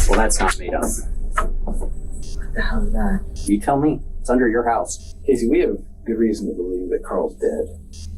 Well, that's not made up. What the hell is that? You tell me. It's under your house. Casey, we have good reason to believe that Karl's dead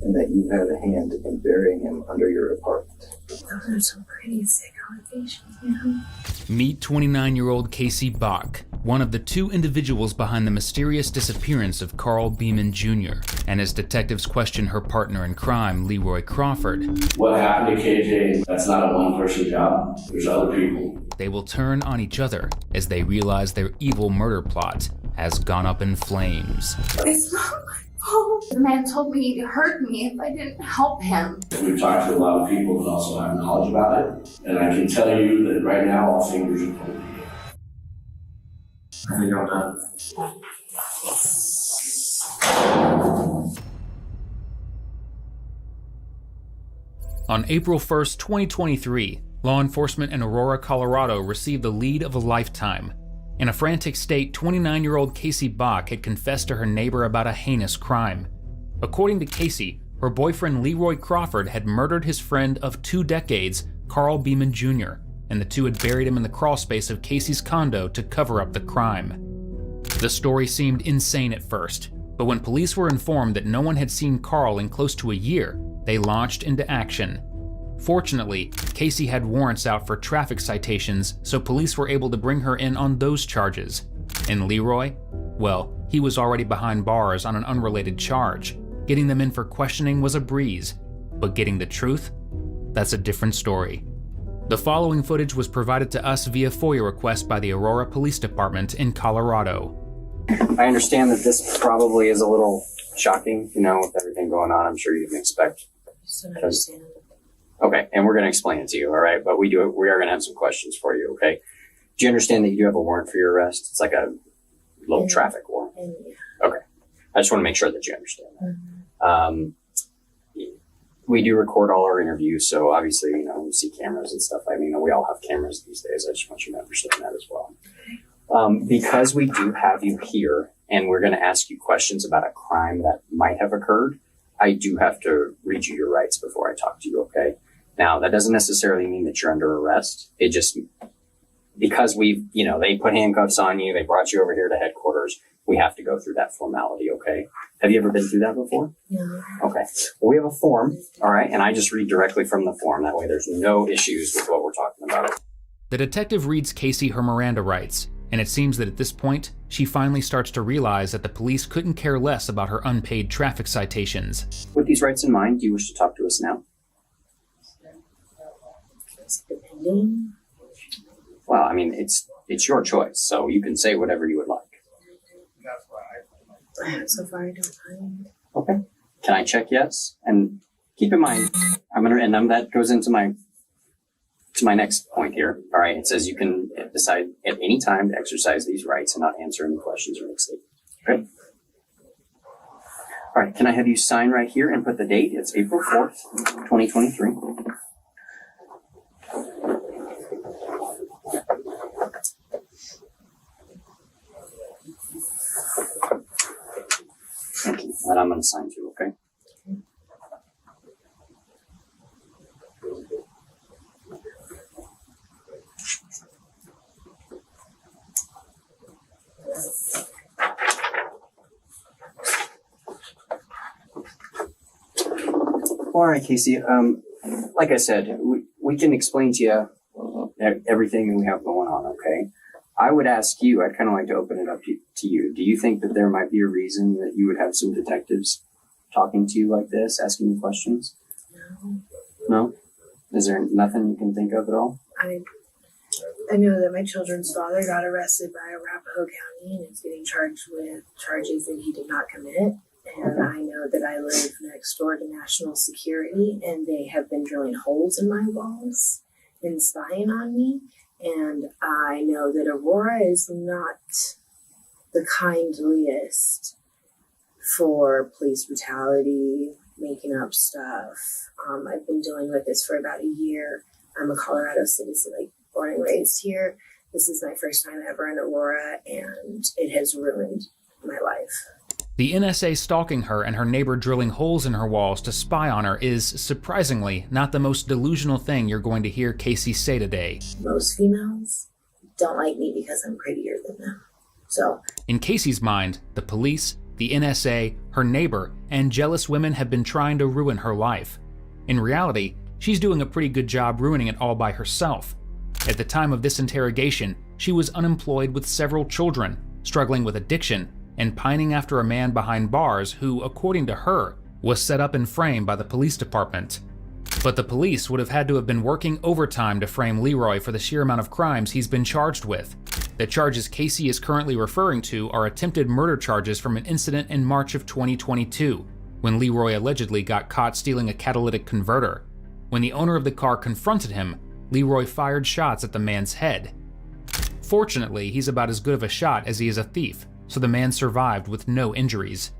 and that you had a hand in burying him under your apartment. Those are some pretty sick allegations, man. Meet 29-year-old Casey Bach, one of the two individuals behind the mysterious disappearance of Karl Beaman Jr., and as detectives question her partner in crime, Leroy Crawford. What happened to KJ, that's not a one-person job. There's other people. They will turn on each other as they realize their evil murder plot has gone up in flames. It's not my fault. The man told me he'd hurt me if I didn't help him. We've talked to a lot of people that also have knowledge about it, and I can tell you that right now all fingers are pointing. I think I'm done. On April 1st, 2023, law enforcement in Aurora, Colorado received the lead of a lifetime. In a frantic state, 29-year-old Casey Bach had confessed to her neighbor about a heinous crime. According to Casey, her boyfriend Leroy Crawford had murdered his friend of 2 decades, Karl Beaman Jr., and the two had buried him in the crawlspace of Casey's condo to cover up the crime. The story seemed insane at first, but when police were informed that no one had seen Karl in close to a year, they launched into action. Fortunately, Casey had warrants out for traffic citations, so police were able to bring her in on those charges. And Leroy? Well, he was already behind bars on an unrelated charge. Getting them in for questioning was a breeze, but getting the truth? That's a different story. The following footage was provided to us via FOIA request by the Aurora Police Department in Colorado. I understand that this probably is a little shocking, with everything going on. I'm sure you didn't expect. Just don't understand. Okay, and we're going to explain it to you, all right? But we are going to have some questions for you, okay? Do you understand that you do have a warrant for your arrest? It's like a little traffic warrant. Yeah. Okay. I just want to make sure that you understand that. Mm-hmm. We do record all our interviews, so obviously, we see cameras and stuff. I mean, we all have cameras these days. I just want you to understand that as well. Because we do have you here, and we're going to ask you questions about a crime that might have occurred, I do have to read you your rights before I talk to you, okay? Now, that doesn't necessarily mean that you're under arrest. It just, because they put handcuffs on you, they brought you over here to headquarters, we have to go through that formality, okay? Have you ever been through that before? No. Okay. Well, we have a form, all right? And I just read directly from the form. That way there's no issues with what we're talking about. The detective reads Casey her Miranda rights, and it seems that at this point, she finally starts to realize that the police couldn't care less about her unpaid traffic citations. With these rights in mind, do you wish to talk to us now? Depending. Well, I mean, it's your choice, so you can say whatever you would like. So far, I don't mind. Okay. Can I check yes? And keep in mind, that goes into my next point here. All right. It says you can decide at any time to exercise these rights and not answer any questions or make statements. Okay. All right. Can I have you sign right here and put the date? It's April 4th, 2023. Thank you. And I'm going to sign too, okay? All right, Casey. Like I said, we can explain to you everything we have going on, okay? I would ask you, I'd kind of like to open it up to you. Do you think that there might be a reason that you would have some detectives talking to you like this, asking you questions? No. No? Is there nothing you can think of at all? I know that my children's father got arrested by Arapahoe County and is getting charged with charges that he did not commit. And I know that I live next door to National Security, and they have been drilling holes in my walls and spying on me. And I know that Aurora is not the kindliest for police brutality, making up stuff. I've been dealing with this for about a year. I'm a Colorado citizen, born and raised here. This is my first time ever in Aurora, and it has ruined my life. The NSA stalking her and her neighbor drilling holes in her walls to spy on her is, surprisingly, not the most delusional thing you're going to hear Casey say today. Most females don't like me because I'm prettier than them. So In Casey's mind, the police, the NSA, her neighbor, and jealous women have been trying to ruin her life. In reality, she's doing a pretty good job ruining it all by herself. At the time of this interrogation, she was unemployed with several children, struggling with addiction, and pining after a man behind bars who, according to her, was set up and framed by the police department. But the police would have had to have been working overtime to frame Leroy for the sheer amount of crimes he's been charged with. The charges Casey is currently referring to are attempted murder charges from an incident in March of 2022, when Leroy allegedly got caught stealing a catalytic converter. When the owner of the car confronted him, Leroy fired shots at the man's head. Fortunately, he's about as good of a shot as he is a thief, so the man survived with no injuries.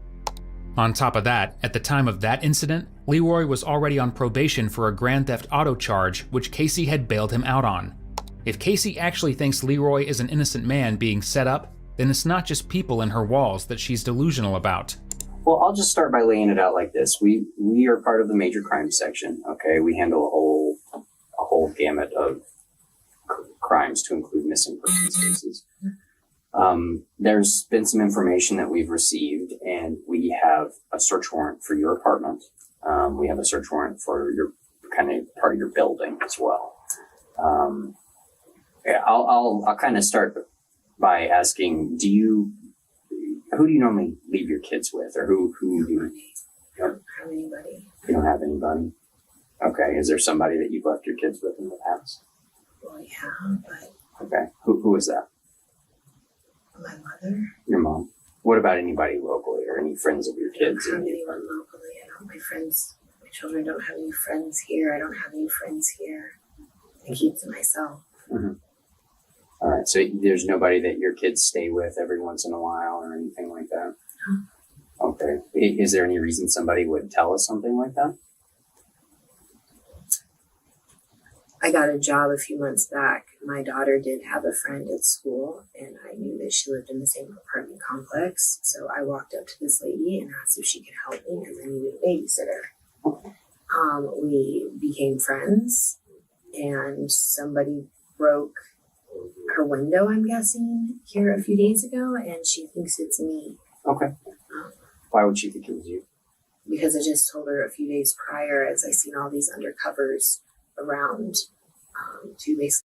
On top of that, at the time of that incident, Leroy was already on probation for a grand theft auto charge, which Casey had bailed him out on. If Casey actually thinks Leroy is an innocent man being set up, then it's not just people in her walls that she's delusional about. Well, I'll just start by laying it out like this. We are part of the major crime section. Okay, we handle a whole gamut of crimes to include missing persons cases. There's been some information that we've received, and we have a search warrant for your apartment. We have a search warrant for your kind of part of your building as well. I'll kind of start by asking, who do you normally leave your kids with, or who do you? I don't have anybody. You don't have anybody? Okay. Is there somebody that you've left your kids with in the past? Well, yeah, but Okay. Who is that? my mother. Your mom. What about anybody locally or any friends of your I don't kids? have anyone locally. My children don't have any friends here. I don't have any friends here. I keep to myself. Mm-hmm. All right. So there's nobody that your kids stay with every once in a while or anything like that? No. Okay. Is there any reason somebody would tell us something like that? I got a job a few months back. My daughter did have a friend at school, and I knew that she lived in the same apartment complex. So I walked up to this lady and asked if she could help me because I needed a babysitter. We became friends, and somebody broke her window, I'm guessing, here a few days ago, and she thinks it's me. Okay. Why would she think it was you? Because I just told her a few days prior, as I seen all these undercovers around, to basically.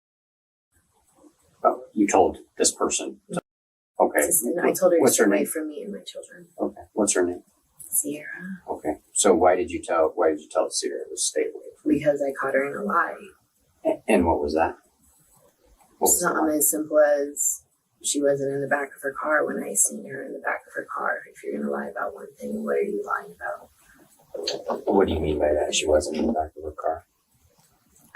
Oh, you told this person. Okay. I told her to What's stay her away name? from me and my children. Okay. What's her name? Sierra. Okay. So why did you tell Sierra to stay away from you? Because I caught her in a lie. And what was that? What was the Something lie? as simple as she wasn't in the back of her car when I seen her in the back of her car. If you're gonna lie about one thing, what are you lying about? What do you mean by that? She wasn't in the back of her car.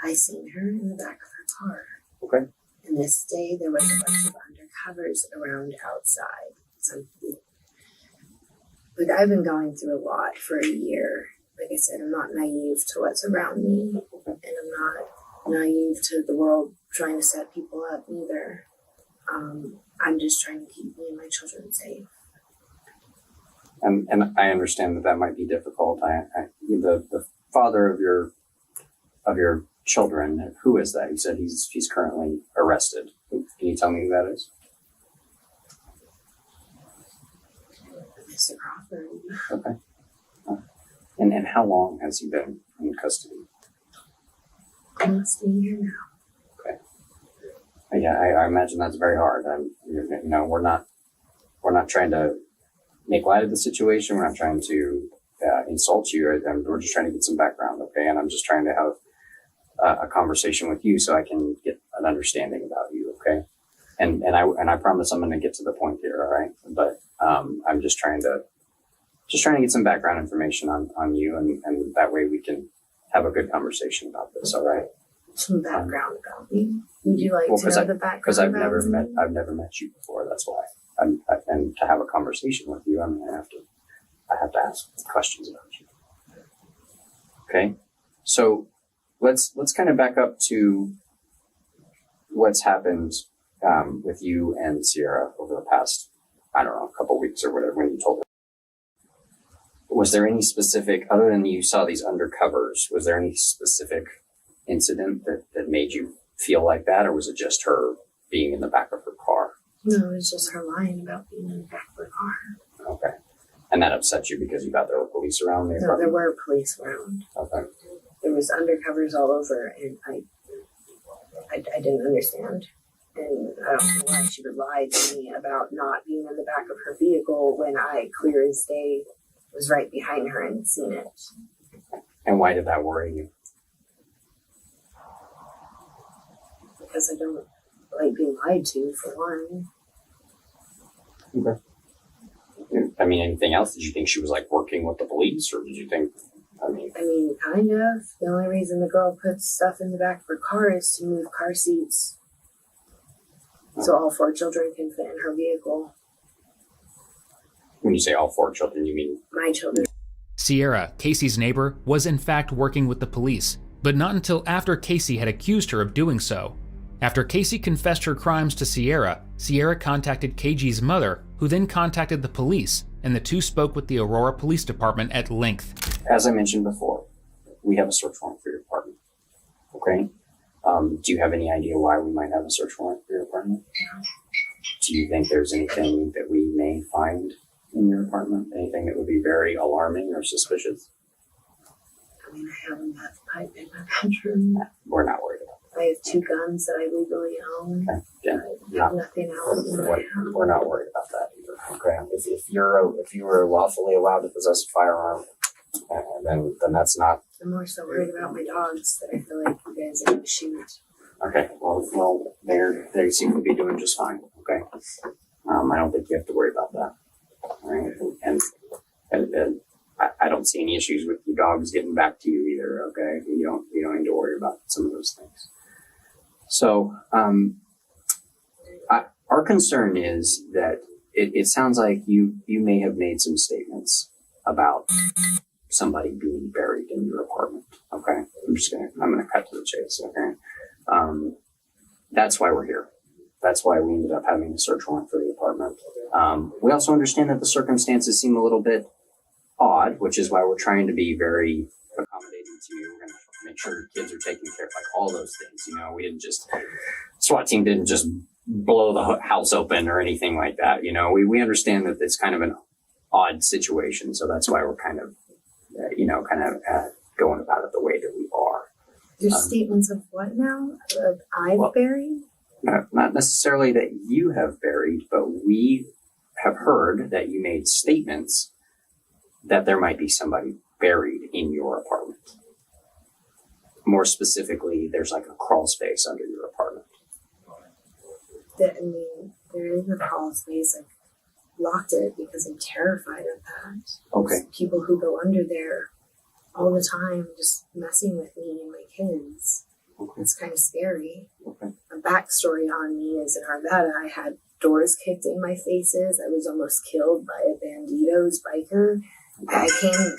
I seen her in the back of her car. Okay. And this day there was a bunch of undercovers around outside. Like I've been going through a lot for a year. Like I said, I'm not naive to what's around me, and I'm not naive to the world trying to set people up either. I'm just trying to keep me and my children safe. And I understand that might be difficult. The father of your children, who is that? He said he's currently arrested. Can you tell me who that is? Mr. Crawford. Okay. And how long has he been in custody? Almost a year now. Okay. Yeah, I imagine that's very hard. We're not trying to make light of the situation. We're not trying to insult you. We're just trying to get some background, okay? And I'm just trying to have a conversation with you so I can get an understanding about you, okay? And I promise I'm going to get to the point here, all right? But I'm just trying to get some background information on you, and that way we can have a good conversation about this, all right? Some background about me. Would you like to know the background? Because I've about me? never met you before. That's why. And to have a conversation with you, I have to ask questions about you. Okay, so let's kind of back up to what's happened with you and Sierra over the past, I don't know, a couple weeks or whatever when you told her. Was there any specific, other than you saw these undercovers, was there any specific incident that made you feel like that, or was it just her being in the back of her car? No, it was just her lying about being in the back of her car. Okay. And that upset you because you thought there were police around the No, apartment? there were police around. Okay. There was undercovers all over, and I didn't understand. And I don't know why she would lie to me about not being in the back of her vehicle when I, clear as day, was right behind her and seen it. And why did that worry you? Because I don't like being lied to, for one. Okay. I mean, anything else? Did you think she was like working with the police, or did you think, I mean, kind of. The only reason the girl puts stuff in the back of her car is to move car seats so all 4 children can fit in her vehicle. when you say all 4 children, you mean? My children. Sierra, Casey's neighbor, was in fact working with the police, but not until after Casey had accused her of doing so. After Casey confessed her crimes to Sierra, Sierra contacted KG's mother, who then contacted the police, and the two spoke with the Aurora Police Department at length. As I mentioned before, we have a search warrant for your apartment. Okay? Do you have any idea why we might have a search warrant for your apartment? Do you think there's anything that we may find in your apartment? Anything that would be very alarming or suspicious? I mean, I have a meth pipe in my bedroom. We're not worried about I have 2 guns that I legally own. that. Okay? Yeah. I have nothing else in my house. We're not worried about that either. Okay? If you were lawfully allowed to possess a firearm, then that's not. I'm more so worried about my dogs that I feel like you guys are going to shoot. Okay, well, they seem to be doing just fine. Okay, I don't think you have to worry about that. All right, and I don't see any issues with your dogs getting back to you either. Okay, you don't need to worry about some of those things. So, our concern is that it sounds like you may have made some statements about somebody being buried in your apartment. Okay, I'm gonna cut to the chase. Okay. That's why we're here. That's why we ended up having a search warrant for the apartment. We also understand that the circumstances seem a little bit odd, which is why we're trying to be very accommodating to you. We're going to make sure your kids are taken care of, like all those things. You know, SWAT team didn't just blow the house open or anything like that. You know, we understand that it's kind of an odd situation. So that's why we're kind of, going about it the way that we are. There's statements of what now? Of I've buried? Not necessarily that you have buried, but we have heard that you made statements that there might be somebody buried in your apartment. More specifically, there's like a crawl space under your apartment. There is a crawl space. I've locked it because I'm terrified of that. Okay. There's people who go under there all the time just messing with me and my kids. Okay. It's kind of scary. Okay. A backstory on me is in Arvada, I had doors kicked in my faces. I was almost killed by a Banditos biker. I'm sorry.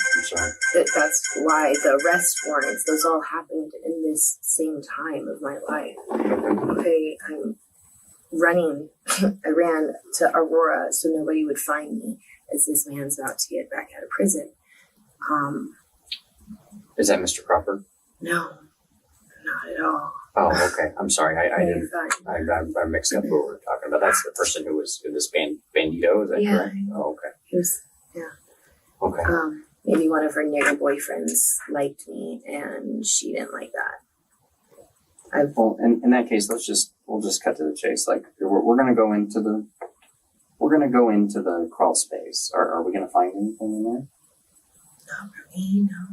That's why the arrest warrants, those all happened in this same time of my life. Okay, I'm running. I ran to Aurora so nobody would find me as this man's about to get back out of prison. Is that Mr. Crawford? No, not at all. Oh, okay. I'm sorry. I didn't. Fine. I mixed up what we were talking about. That's the person who was in this Bandito. Is that correct? Oh, okay. He was, Okay. maybe one of her nigger boyfriends liked me, and she didn't like that. Well, in that case, we'll just cut to the chase. Like we're gonna go into the crawl space. Are we gonna find anything in there? Not for me, no.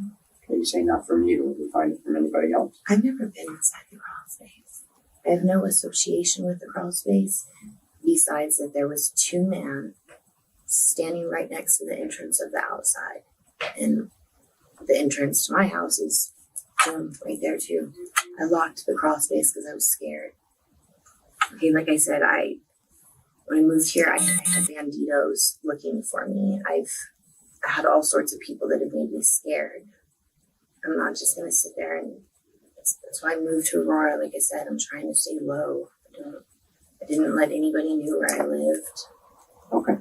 Okay, you say not from you. Will we find it from anybody else? I've never been inside the crawl space. I have no association with the crawl space, besides that there was 2 men standing right next to the entrance of the outside. And the entrance to my house is right there too. I locked the crawl space because I was scared. Okay, like I said, when I moved here, I had Banditos looking for me. I had all sorts of people that have made me scared. I'm not just going to sit there and that's why I moved to Aurora. Like I said, I'm trying to stay low. I didn't let anybody know where I lived. Okay.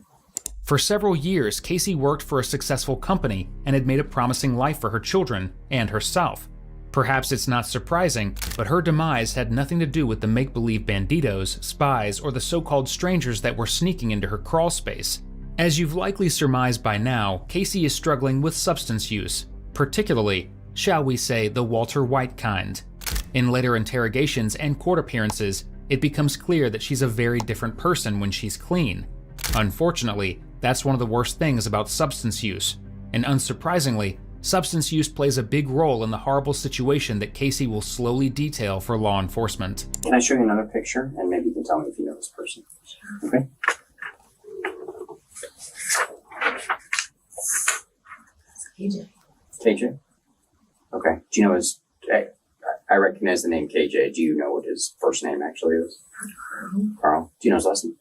For several years, Casey worked for a successful company and had made a promising life for her children and herself. Perhaps it's not surprising, but her demise had nothing to do with the make-believe banditos, spies, or the so-called strangers that were sneaking into her crawl space. As you've likely surmised by now, Casey is struggling with substance use, particularly, shall we say, the Walter White kind. In later interrogations and court appearances, it becomes clear that she's a very different person when she's clean. Unfortunately, that's one of the worst things about substance use, and unsurprisingly, substance use plays a big role in the horrible situation that Casey will slowly detail for law enforcement. Can I show you another picture, and maybe you can tell me if you know this person? Okay. KJ. KJ? Okay. Do you know his... I recognize the name KJ. Do you know what his first name actually is? Karl Carl. Do you know his last name?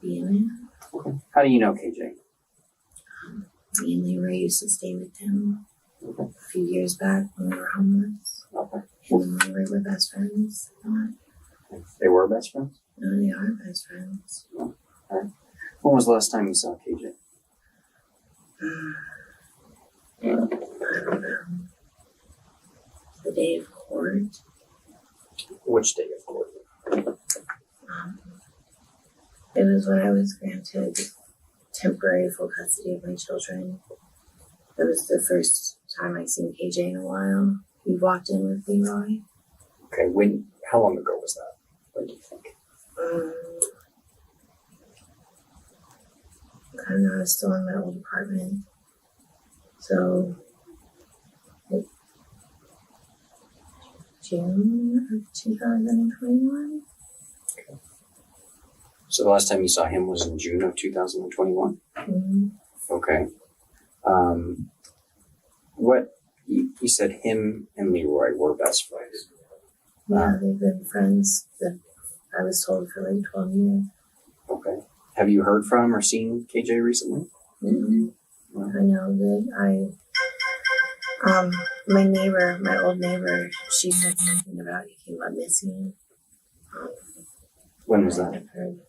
Beaman. Okay. How do you know KJ? Me and Leroy used to stay with him Okay. a few years back when we were homeless. Okay. Him and Leroy were best friends. They were best friends? No, they are best friends. When was the last time you saw KJ? I don't know. The day of court. Which day of court? It was when I was granted temporary full custody of my children. That was the first time I seen KJ in a while. He walked in with Leroy. Okay, how long ago was that? When do you think? I don't know, I was still in my old apartment. So, June of 2021? So the last time you saw him was in June of 2021? Mm-hmm. Okay. What, you said him and Leroy were best friends. Yeah, they've been friends, I was told, for like 12 years. Okay. Have you heard from or seen KJ recently? Mm-hmm. I know that my neighbor, my old neighbor, she said something about he came up missing. When was that? I've heard.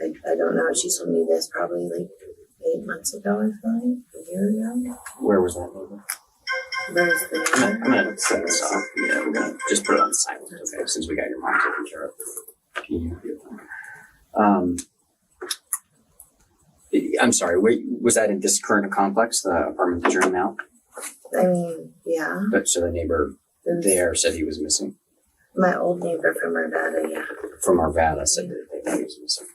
I don't know. She told me this probably like 8 months ago, I feel like, a year ago. Where was that neighbor? Where's the neighbor? I'm gonna set this off. Yeah, we're gonna just put it on silent, okay, since we got your mom taken care of. I'm sorry, was that in this current complex, the apartment that you're in now? I mean, yeah. But so the neighbor there said he was missing? My old neighbor from Arvada, yeah. From Arvada said that they thought he was missing.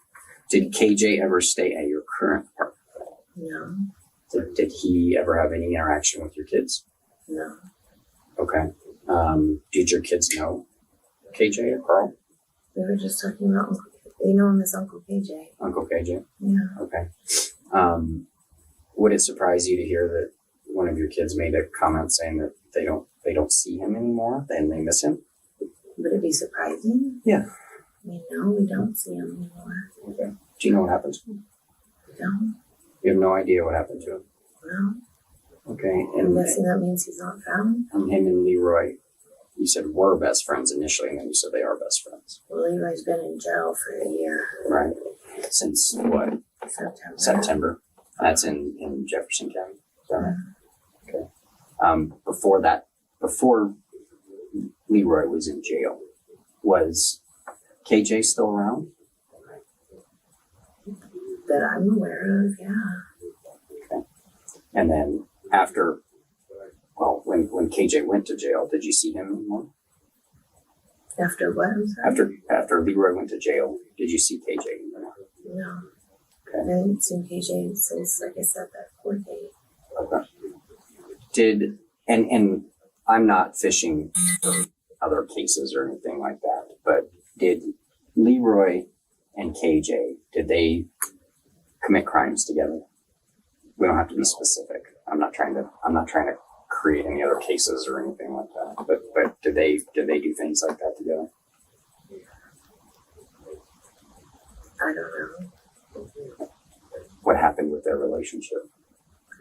Did KJ ever stay at your current apartment? No. Did he ever have any interaction with your kids? No. Okay. Did your kids know KJ or Carl? We were just talking about Uncle. They know him as Uncle KJ. Uncle KJ? Yeah. Okay. Would it surprise you to hear that one of your kids made a comment saying that they don't see him anymore and they miss him? Would it be surprising? Yeah. I mean, no, we don't see him anymore. Okay. Do you know what happened to him? We don't. You have no idea what happened to him? No. Okay. I'm And guessing that means he's not found. him and Leroy, you said were best friends initially, and then you said they are best friends. Well, Leroy's been in jail for a year. Right. Since what? September. That's in Jefferson County. Is that right? Okay. Before Leroy was in jail, was KJ still around? That I'm aware of, yeah. Okay. And then when KJ went to jail, did you see him anymore? After what? I'm sorry? After Leroy went to jail, did you see KJ anymore? No. Okay. I haven't seen KJ since, like I said, that court date. Okay. And I'm not fishing for other cases or anything like that, but did Leroy and KJ, did they commit crimes together? We don't have to be specific. I'm not trying to create any other cases or anything like that. But did they do things like that together? I don't know. What happened with their relationship?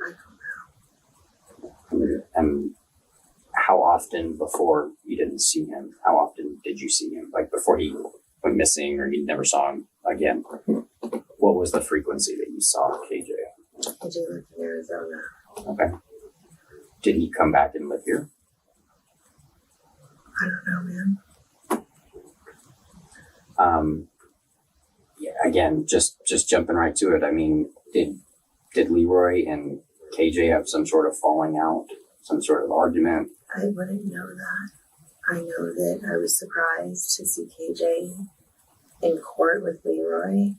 I don't know. And how often before you didn't see him? How often did you see him? Like before he went missing or you never saw him again? What was the frequency that you saw KJ? KJ lived in Arizona. Okay. Did he come back and live here? I don't know, man. Yeah, again, just jumping right to it. I mean, did Leroy and KJ have some sort of falling out, some sort of argument? I wouldn't know that. I know that I was surprised to see KJ in court with Leroy,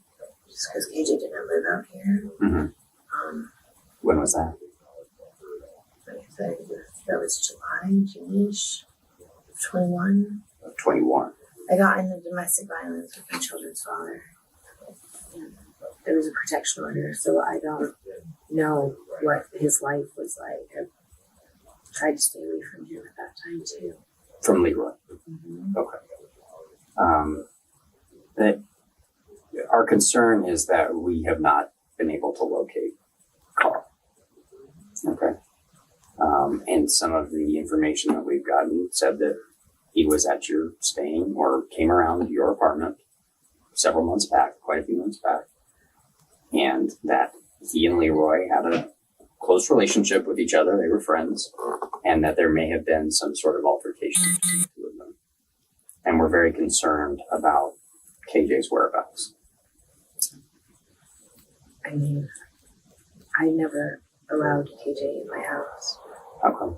just because KJ didn't live out here. Mm-hmm. When was that? Like I said, that was July, June-ish of 21. 21. I got into domestic violence with my children's father. And there was a protection order, so I don't know what his life was like. I tried to stay away from him at that time, too. From Leroy. Mm-hmm. Okay. That our concern is that we have not been able to locate Karl. Okay. And some of the information that we've gotten said that he was at your staying or came around your apartment several months back, quite a few months back, and that he and Leroy had a close relationship with each other. They were friends, and that there may have been some sort of altercation between the two of them. And we're very concerned about KJ's whereabouts. I mean, I never allowed KJ in my house. How come?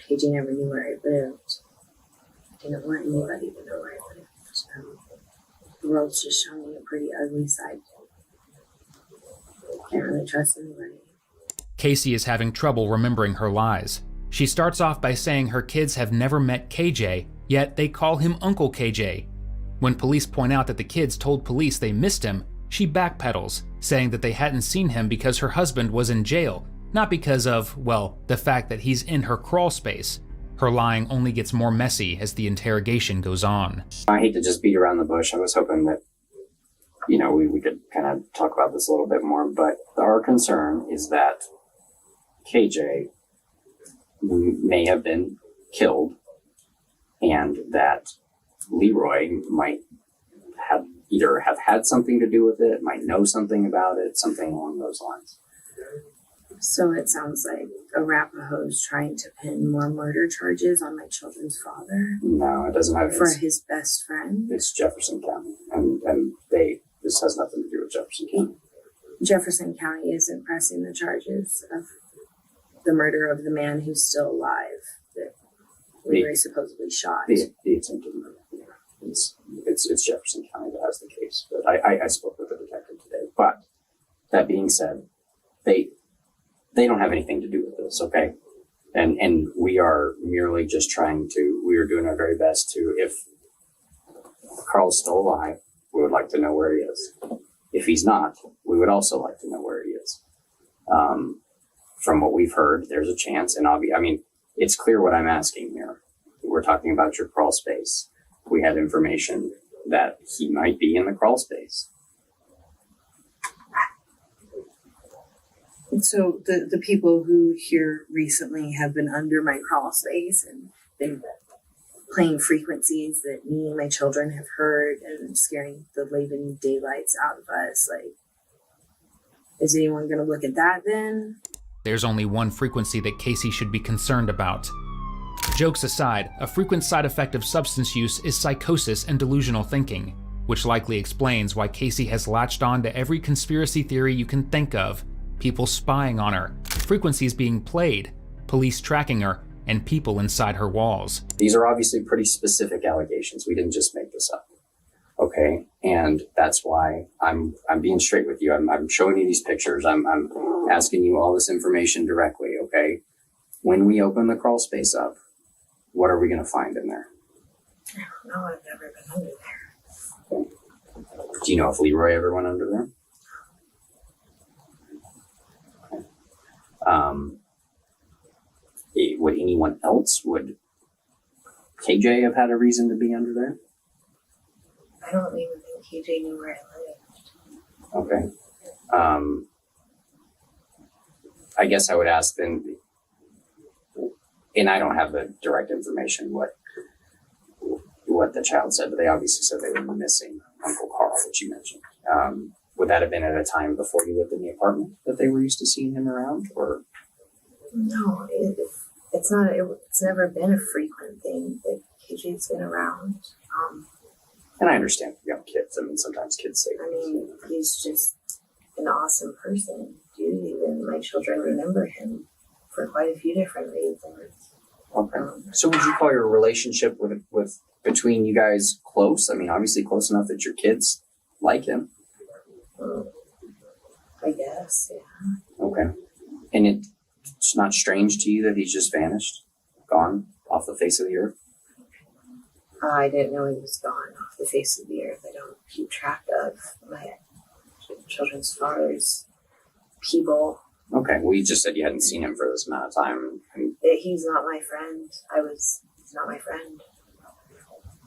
KJ never knew where I lived. I didn't want anybody to know where I lived. The world's just showing me a pretty ugly side. Can't really trust anybody. Casey is having trouble remembering her lies. She starts off by saying her kids have never met KJ, yet they call him Uncle KJ. When police point out that the kids told police they missed him, she backpedals, saying that they hadn't seen him because her husband was in jail, not because of, well, the fact that he's in her crawl space. Her lying only gets more messy as the interrogation goes on. I hate to just beat around the bush. I was hoping that, we could kind of talk about this a little bit more, but our concern is that KJ may have been killed and that Leroy might have either have had something to do with it, might know something about it, something along those lines. So it sounds like Arapahoe's trying to pin more murder charges on my children's father. No, it doesn't have. For his best friend. It's Jefferson County, and this has nothing to do with Jefferson County. Jefferson County isn't pressing the charges of the murder of the man who's still alive that Leroy supposedly shot. The attempted murder. Yeah. It's Jefferson County that has the case. But I spoke with the detective today. But that being said, they don't have anything to do with this, okay? And we are merely just we are doing our very best to, if Karl's still alive, we would like to know where he is. If he's not, we would also like to know where he is. From what we've heard, there's a chance, and it's clear what I'm asking here. We're talking about your crawl space. We had information that he might be in the crawl space. So the people who here recently have been under my crawl space and been playing frequencies that me and my children have heard and scaring the living daylights out of us. Like, is anyone going to look at that then? There's only one frequency that Casey should be concerned about. Jokes aside, a frequent side effect of substance use is psychosis and delusional thinking, which likely explains why Casey has latched on to every conspiracy theory you can think of. People spying on her, frequencies being played, police tracking her, and people inside her walls. These are obviously pretty specific allegations. We didn't just make this up. Okay? And that's why I'm being straight with you. I'm showing you these pictures. I'm asking you all this information directly, okay? When we open the crawl space up, what are we going to find in there? I don't know. I've never been under there. Okay. Do you know if Leroy ever went under there? Would anyone else, would KJ have had a reason to be under there? I don't even think KJ knew where I lived. Okay. I guess I would ask then, and I don't have the direct information what the child said, but they obviously said they were missing Uncle Karl, which you mentioned. Would that have been at a time before you lived in the apartment that they were used to seeing him around, or? No, it's not. It's never been a frequent thing that KJ's been around. And I understand young kids. I mean, sometimes kids say. I mean, he's just an awesome person, dude. Even my children remember him for quite a few different reasons. Okay. So would you call your relationship with between you guys close? I mean, obviously close enough that your kids like him. I guess, yeah. Okay. And it's not strange to you that he's just vanished, gone off the face of the earth? I didn't know he was gone off the face of the earth. I don't keep track of my children's fathers, people. Okay. Well, you just said you hadn't seen him for this amount of time. He's not my friend. He's not my friend.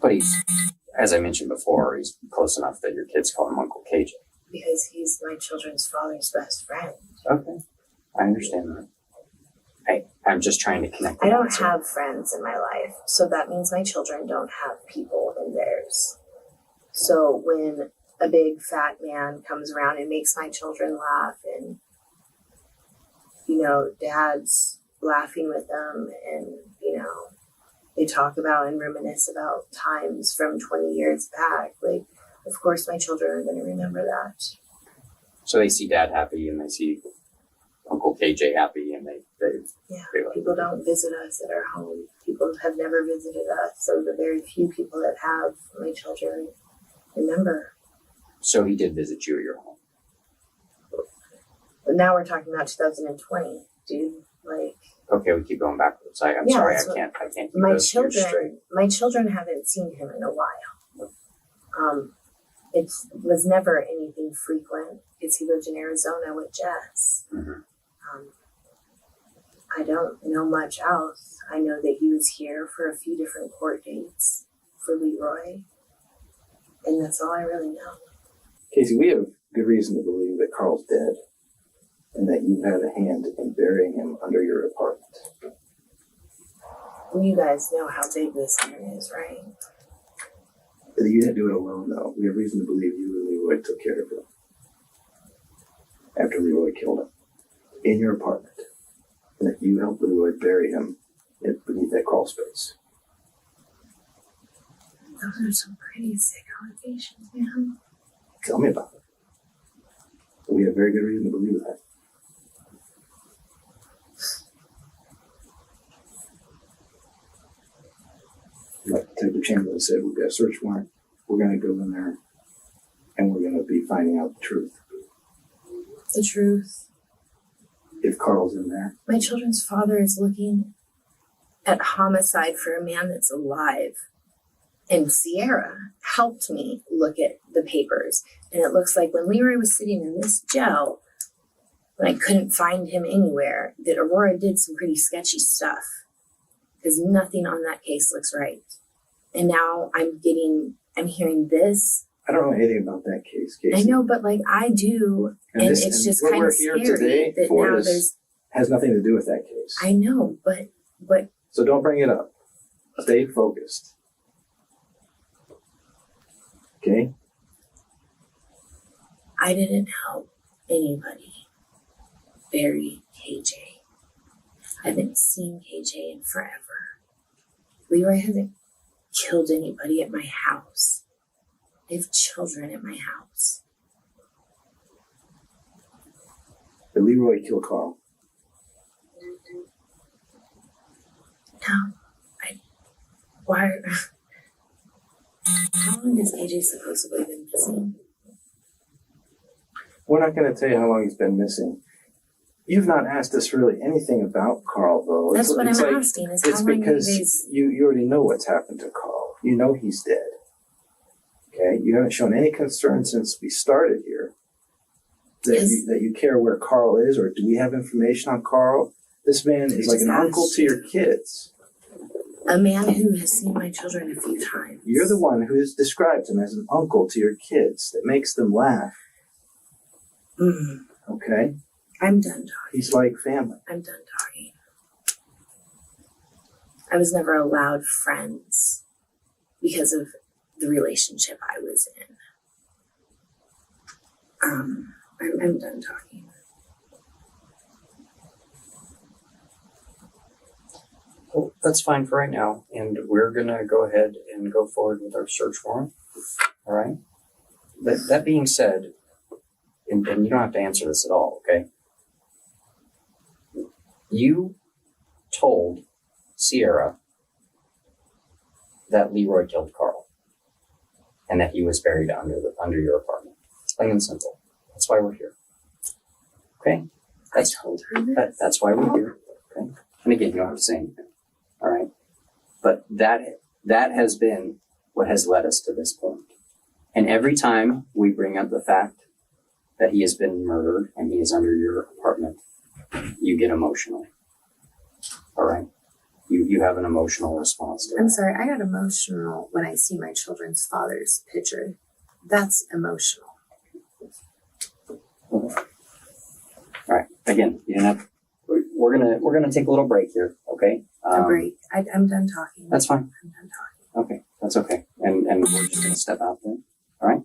But he's, as I mentioned before, he's close enough that your kids call him Uncle KJ. Because he's my children's father's best friend. Okay. I understand that. I'm just trying to connect. I don't have friends in my life, so that means my children don't have people in theirs. So when a big fat man comes around and makes my children laugh, and dad's laughing with them, and they talk about and reminisce about times from 20 years back, like, of course my children are going to remember that. So they see Dad happy and they see Uncle KJ happy, and they like people don't visit us at our home. People have never visited us, so the very few people that have, my children remember. So he did visit you at your home. But now we're talking about 2020, dude. Like, okay, we keep going backwards. I'm sorry, I can't keep those years straight. My children haven't seen him in a while. It was never anything frequent because he lived in Arizona with Jess. Mm-hmm. I don't know much else. I know that he was here for a few different court dates for Leroy, and that's all I really know. Casey, we have good reason to believe that Karl's dead and that you had a hand in burying him under your apartment. You guys know how big this area is, right? You didn't do it alone, though. We have reason to believe you and Leroy took care of him after Leroy killed him in your apartment, and that you helped Leroy bury him beneath that crawl space. Those are some pretty sick allegations, man. Tell me about it. We have very good reason to believe that. Like Detective Chamberlain said, we've got a search warrant. We're going to go in there and we're going to be finding out the truth. The truth. If Karl's in there. My children's father is looking at homicide for a man that's alive. And Sierra helped me look at the papers. And it looks like when Leroy was sitting in this jail, when I couldn't find him anywhere, that Aurora did some pretty sketchy stuff. Because nothing on that case looks right. And now I'm hearing this. I don't know anything about that case, Casey. I know, but like I do. And it's just kind of scary that now there's... has nothing to do with that case. I know, but... So don't bring it up. Stay focused. Okay? I didn't help anybody bury KJ. I haven't seen KJ in forever. Leroy hasn't killed anybody at my house. I have children at my house. Did Leroy kill Karl? No. Why? How long has KJ supposedly been missing? We're not going to tell you how long he's been missing. You've not asked us really anything about Karl, though. That's what I'm asking. Is how it's long because you already know what's happened to Karl. You know he's dead. Okay? You haven't shown any concern since we started here that you care where Karl is, or do we have information on Karl? This man is like an uncle to your kids. A man who has seen my children a few times. You're the one who has described him as an uncle to your kids that makes them laugh. Okay? I'm done talking. He's like family. I'm done talking. I was never allowed friends because of the relationship I was in. I'm done talking. Well, that's fine for right now, and we're gonna go ahead and go forward with our search warrant. All right. That being said, and you don't have to answer this at all, okay? You told Sierra that Leroy killed Karl, and that he was buried under your apartment. Plain and simple. That's why we're here. Okay. I told her this. That's why we're here. Okay. And again, you don't have to say anything. All right. But that has been what has led us to this point. And every time we bring up the fact that he has been murdered and he is under your apartment, you get emotional. All right. You have an emotional response to it. I'm sorry, I got emotional when I see my children's father's picture. That's emotional. All right. Again, you don't have. We're gonna take a little break here. Okay. A break. I'm done talking. That's fine. I'm done talking. Okay, that's okay. And we're just gonna step out then. All right.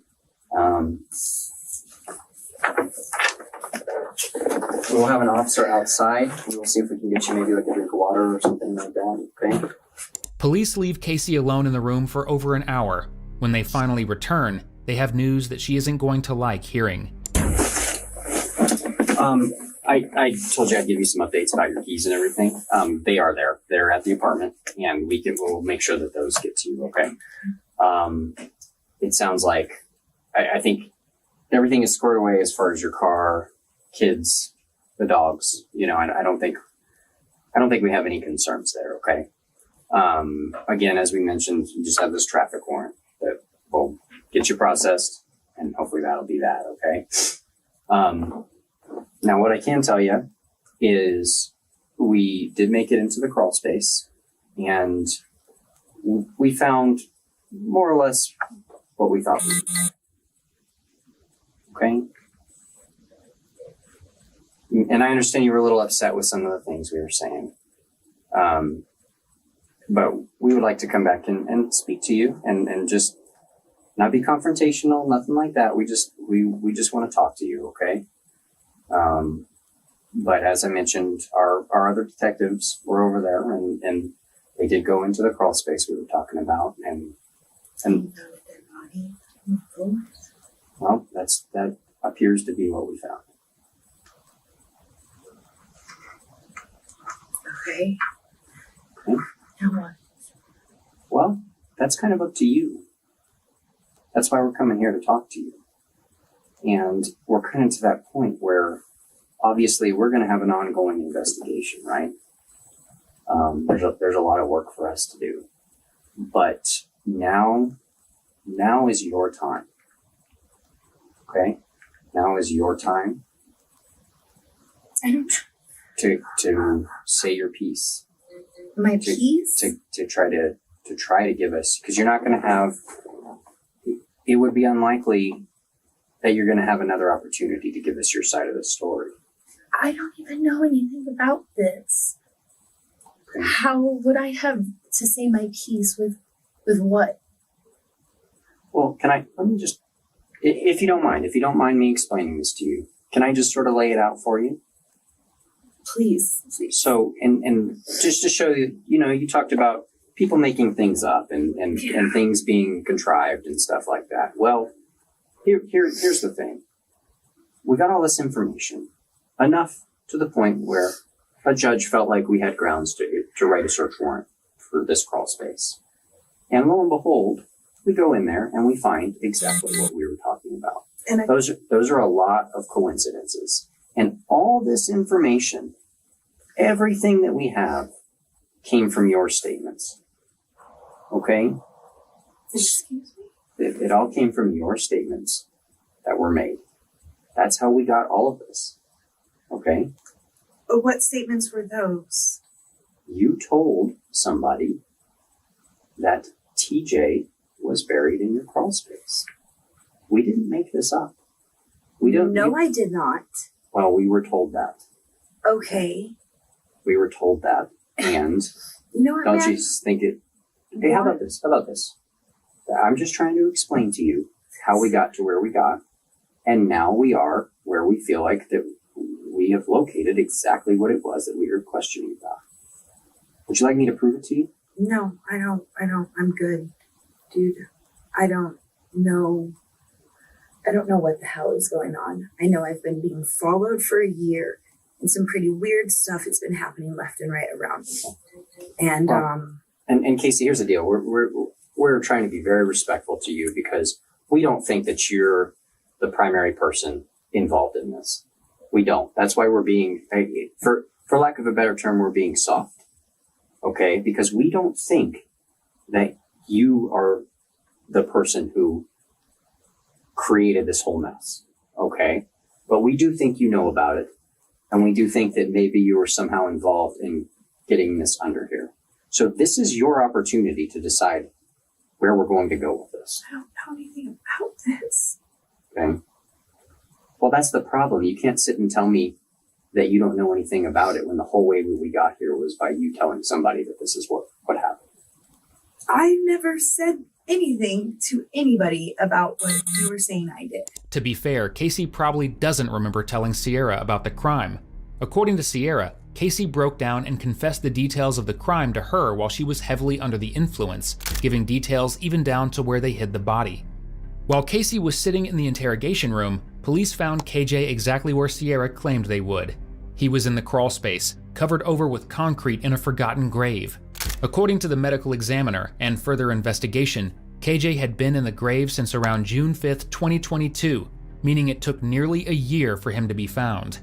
We'll have an officer outside. We'll see if we can get you maybe like a drink of water or something like that. Okay. Police leave Casey alone in the room for over an hour. When they finally return, they have news that she isn't going to like hearing. I told you I'd give you some updates about your keys and everything. They are there. They're at the apartment, and we'll make sure that those get to you. Okay. It sounds like I think everything is squared away as far as your car, kids, the dogs. You know, I don't think we have any concerns there. Okay. Again, as we mentioned, you just have this traffic warrant that will get you processed, and hopefully that'll be that. Okay. Now, what I can tell you is we did make it into the crawl space, and we found more or less what we thought we would. Okay? And I understand you were a little upset with some of the things we were saying. But we would like to come back and speak to you and just not be confrontational, nothing like that. We just want to talk to you, okay? But as I mentioned, our other detectives were over there, and they did go into the crawl space we were talking about, and well, that appears to be what we found. Okay. Okay. Now what? Well, that's kind of up to you. That's why we're coming here to talk to you. And we're kind of to that point where obviously we're going to have an ongoing investigation, right? There's a lot of work for us to do. But now is your time. Okay? Now is your time I don't. to say your piece. My piece? To try to give us, because you're not going to have, it would be unlikely that you're going to have another opportunity to give us your side of the story. I don't even know anything about this. Okay. How would I have to say my piece with what? Well, let me just, if you don't mind me explaining this to you, can I just sort of lay it out for you? Please. So, and just to show you, you talked about people making things up and things being contrived and stuff like that. Well, here's the thing. We got all this information, enough to the point where a judge felt like we had grounds to write a search warrant for this crawl space. And lo and behold, we go in there and we find exactly what we were talking about. And Those are a lot of coincidences. And all this information, everything that we have, came from your statements. Okay? Excuse me? It all came from your statements that were made. That's how we got all of this. Okay? What statements were those? You told somebody that TJ was buried in your crawl space. We didn't make this up. No, I did not. Well, we were told that. Okay. We were told that. And You know what, don't man? you just think it... Hey, how about this? I'm just trying to explain to you how we got to where we got. And now we are where we feel like that we have located exactly what it was that we were questioning about. Would you like me to prove it to you? No, I don't. I'm good, dude. I don't know what the hell is going on. I know I've been being followed for a year, and some pretty weird stuff has been happening left and right around me. And And Casey, here's the deal. We're trying to be very respectful to you because we don't think that you're the primary person involved in this. We don't. That's why we're being, for lack of a better term, we're being soft. Okay? Because we don't think that you are the person who created this whole mess. Okay? But we do think you know about it. And we do think that maybe you were somehow involved in getting this under here. So this is your opportunity to decide where we're going to go with this. I don't know anything about this. Okay? Well, that's the problem. You can't sit and tell me that you don't know anything about it when the whole way we got here was by you telling somebody that this is what happened. I never said anything to anybody about what you were saying I did. To be fair, Casey probably doesn't remember telling Sierra about the crime. According to Sierra, Casey broke down and confessed the details of the crime to her while she was heavily under the influence, giving details even down to where they hid the body. While Casey was sitting in the interrogation room, police found KJ exactly where Sierra claimed they would. He was in the crawl space, covered over with concrete in a forgotten grave. According to the medical examiner and further investigation, KJ had been in the grave since around June 5th, 2022, meaning it took nearly a year for him to be found.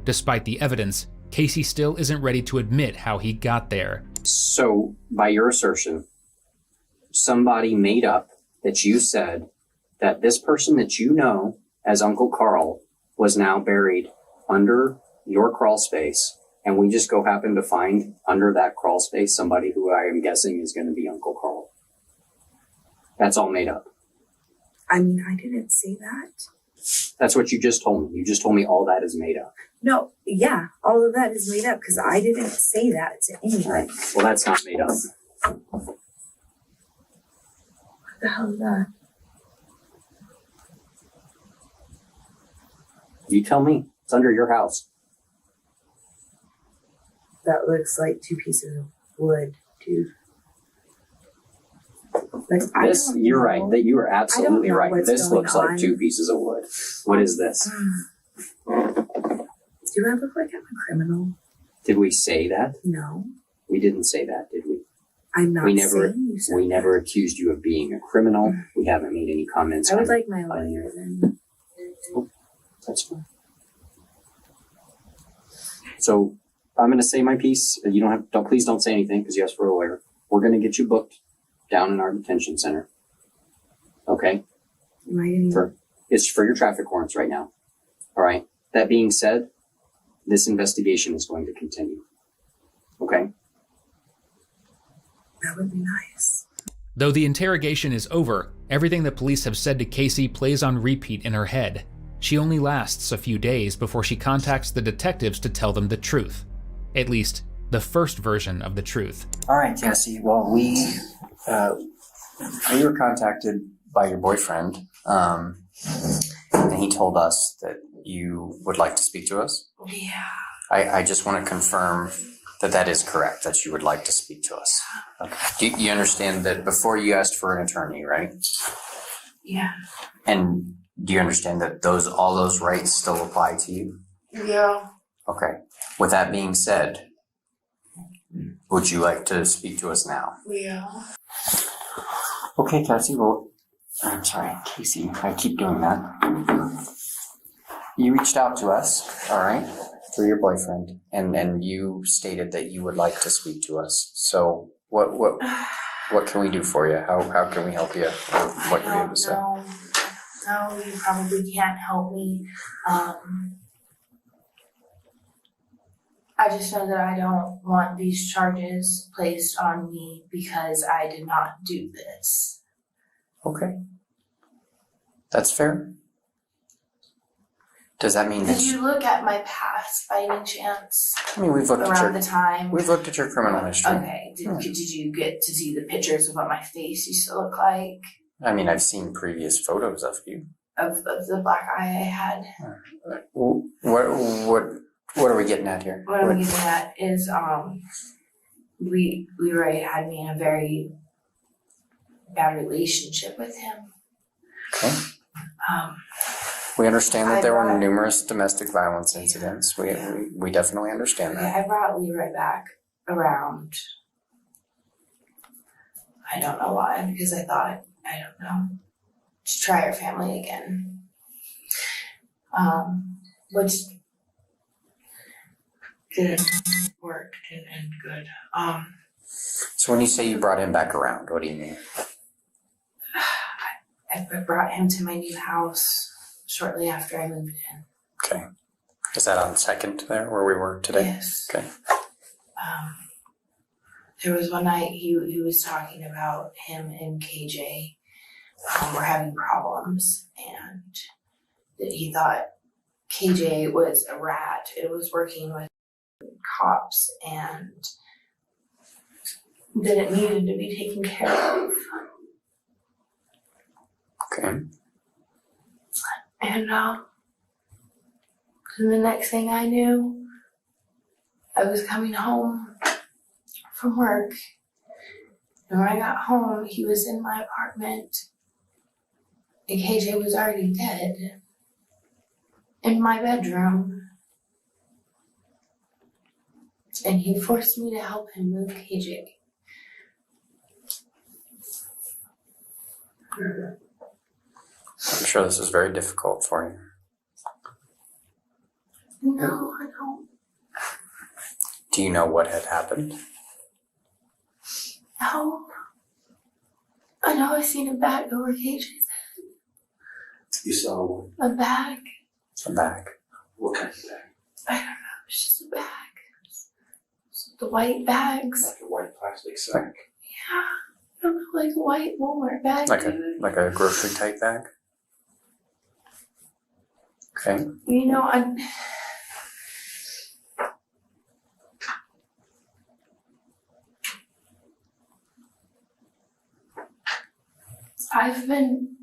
Despite the evidence, Casey still isn't ready to admit how he got there. So, by your assertion, somebody made up that you said that this person that you know as Uncle Karl was now buried under your crawl space, and we just happen to find under that crawl space somebody who I am guessing is going to be Uncle Karl. That's all made up. I mean, I didn't say that. That's what you just told me. You just told me all that is made up. No, yeah, all of that is made up because I didn't say that to anybody. Right. Well, that's not made up. What the hell is that? You tell me. It's under your house. That looks like 2 pieces of wood, dude. Like, You're right. That you are absolutely know right. what's This going looks on. like 2 pieces of wood. What is this? Do I look like I'm a criminal? Did we say that? No, We didn't say that, did we? I'm not We never- saying you said We that. never accused you of being a criminal. We haven't made any comments. I would on- like my lawyer then. That's fine. So I'm going to say my piece. You please don't say anything because you asked for a lawyer. We're going to get you booked down in our detention center. Okay? Am I getting... It's for your traffic warrants right now. All right. That being said, this investigation is going to continue. Okay? That would be nice. Though the interrogation is over, everything the police have said to Casey plays on repeat in her head. She only lasts a few days before she contacts the detectives to tell them the truth. At least, the first version of the truth. All right, Cassie. Well, we were contacted by your boyfriend, and he told us that you would like to speak to us. Yeah. I just want to confirm that is correct, that you would like to speak to us. Okay. You understand that before you asked for an attorney, right? Yeah. And do you understand that all those rights still apply to you? Yeah. Okay. With that being said, would you like to speak to us now? Yeah. Okay, Cassie. Well, I'm sorry, Casey. I keep doing that. You reached out to us, all right, through your boyfriend, and you stated that you would like to speak to us. So, what can we do for you? How can we help you with what you're able to say? No, you probably can't help me. I just know that I don't want these charges placed on me because I did not do this. Okay. That's fair. Does that mean that Did you look at my past by any chance? I mean, we've looked Around the time? we've looked at your criminal history. Okay. Did you get to see the pictures of what my face used to look like? I mean, I've seen previous photos of you. Of the black eye I had? What are we getting at here? What I'm getting at is, Leroy had me in a very bad relationship with him. Okay. We understand that there were numerous domestic violence incidents. We definitely understand that. I brought Leroy back around. I don't know why, because I thought, I don't know, to try our family again. Which didn't work and good. So when you say you brought him back around, what do you mean? I brought him to my new house shortly after I moved in. Okay. Is that on 2nd there where we were today? Yes. Okay. There was one night he was talking about him and KJ were having problems, and that he thought KJ was a rat. It was working with cops and that it needed to be taken care of. Okay. And the next thing I knew, I was coming home from work. And when I got home, he was in my apartment. And KJ was already dead. In my bedroom. And he forced me to help him move KJ. I'm sure this is very difficult for you. No, I don't. Do you know what had happened? No. I know I seen a bag over KJ's head. You saw one. A bag. A bag. What kind of bag? I don't know. It's just a bag. The white bags. Like a white plastic sack. Yeah. I don't know, like a white Walmart bag. Like a grocery type bag? Okay. You know, I've been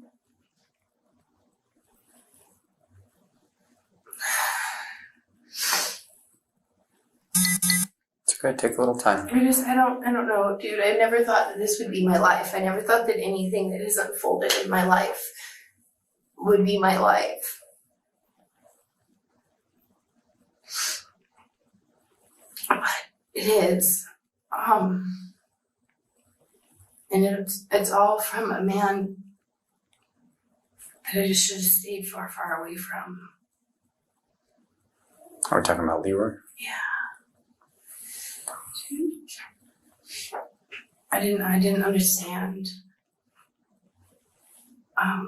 It's okay, take a little time. I don't know, dude. I never thought that this would be my life. I never thought that anything that has unfolded in my life would be my life. But it is. And it's all from a man that I just should have stayed far, far away from. Are we talking about Leroy? Yeah. I didn't understand. I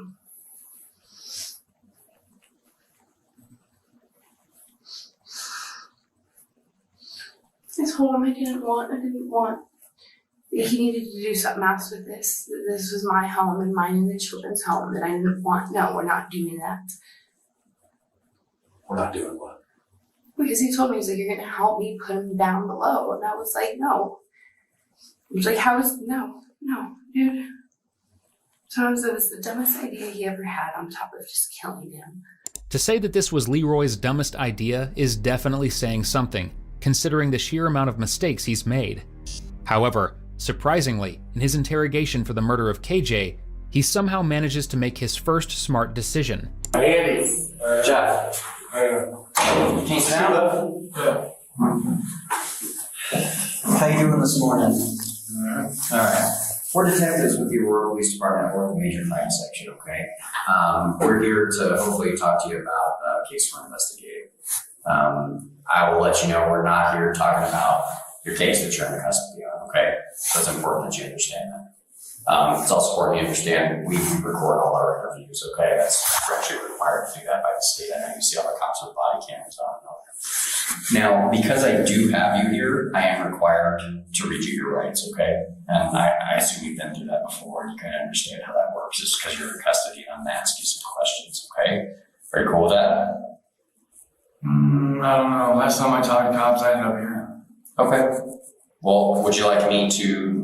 told him I didn't want. He needed to do something else with this. This was my home and mine and the children's home that I didn't want. No, we're not doing that. We're not doing what? Because he told me, he's like, you're gonna help me put him down below. And I was like, no. I was like, no, dude. Sometimes it was the dumbest idea he ever had on top of just killing him. To say that this was Leroy's dumbest idea is definitely saying something, considering the sheer amount of mistakes he's made. However, surprisingly, in his interrogation for the murder of KJ, he somehow manages to make his first smart decision. Andy. Jeff. Can you sit down? Yeah. How you doing this morning? Alright. We're detectives with the Aurora Police Department. We're in the Major Crime Section, okay? We're here to hopefully talk to you about a case we're investigating. I will let you know we're not here talking about your case that you're in custody of, okay? So it's important that you understand that. It's also important you understand we record all our interviews, okay? That's actually required to do that by the state. I know you see all the cops with body cameras on and all that. Now, because I do have you here, I am required to read you your rights, okay? And I assume you've been through that before and you kind of understand how that works. Just because you're in custody and I'm going to ask you some questions, okay? Are you cool with that? I don't know. Last time I talked to cops, I ended up here. Okay. Well, would you like me to...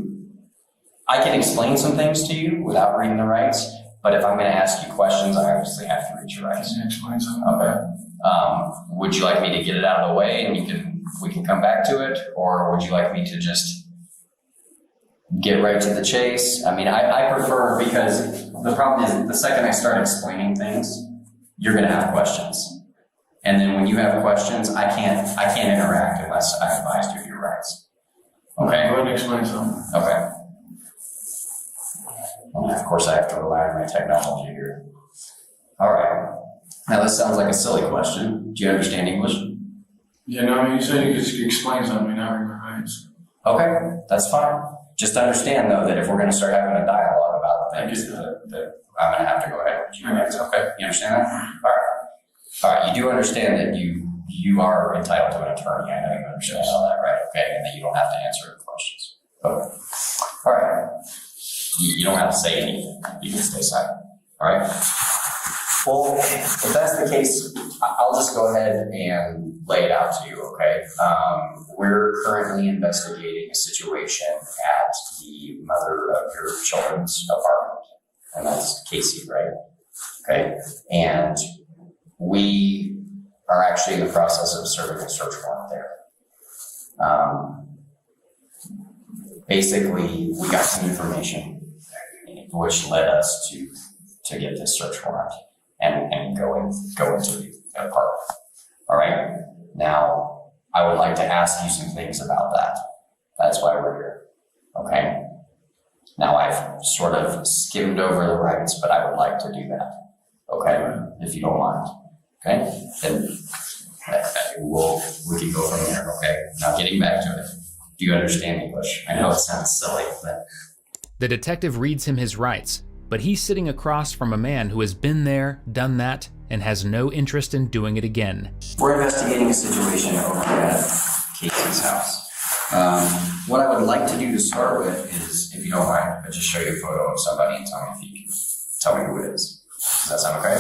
I can explain some things to you without reading the rights, but if I'm going to ask you questions, I obviously have to read your rights. Can you explain something? Okay. Would you like me to get it out of the way and we can come back to it, or would you like me to just get right to the chase. I mean, I prefer, because the problem is the second I start explaining things, you're going to have questions. And then when you have questions, I can't interact unless I advised you of your rights. Okay? Go ahead and explain something. Okay. Well, of course, I have to rely on my technology here. All right. Now, this sounds like a silly question. Do you understand English? Yeah, no, I mean, you said you could explain something, not read my rights. Okay, that's fine. Just understand, though, that if we're going to start having a dialogue about things, that I'm going to have to go ahead and read your rights. Okay, you understand that? All right. All right, you do understand that you are entitled to an attorney. I know you understand all that, right? Okay, and that you don't have to answer the questions. Okay. All right. You don't have to say anything. You can stay silent. All right? Well, if that's the case, I'll just go ahead and lay it out to you, okay? We're currently investigating a situation at the mother of your children's apartment, and that's Casey, right? Okay, and we are actually in the process of serving a search warrant there. Basically, we got some information which led us to get this search warrant and go into the apartment. All right. Now, I would like to ask you some things about that. That's why we're here. Okay. Now, I've sort of skimmed over the rights, but I would like to do that. Okay, if you don't mind. Okay, then we can go from there. Okay. Now, getting back to it. Do you understand English? I know it sounds silly, but. The detective reads him his rights, but he's sitting across from a man who has been there, done that, and has no interest in doing it again. We're investigating a situation over at Casey's house. What I would like to do to start with is, if you don't mind, I'll just show you a photo of somebody and tell me if you can tell me who it is. Does that sound okay?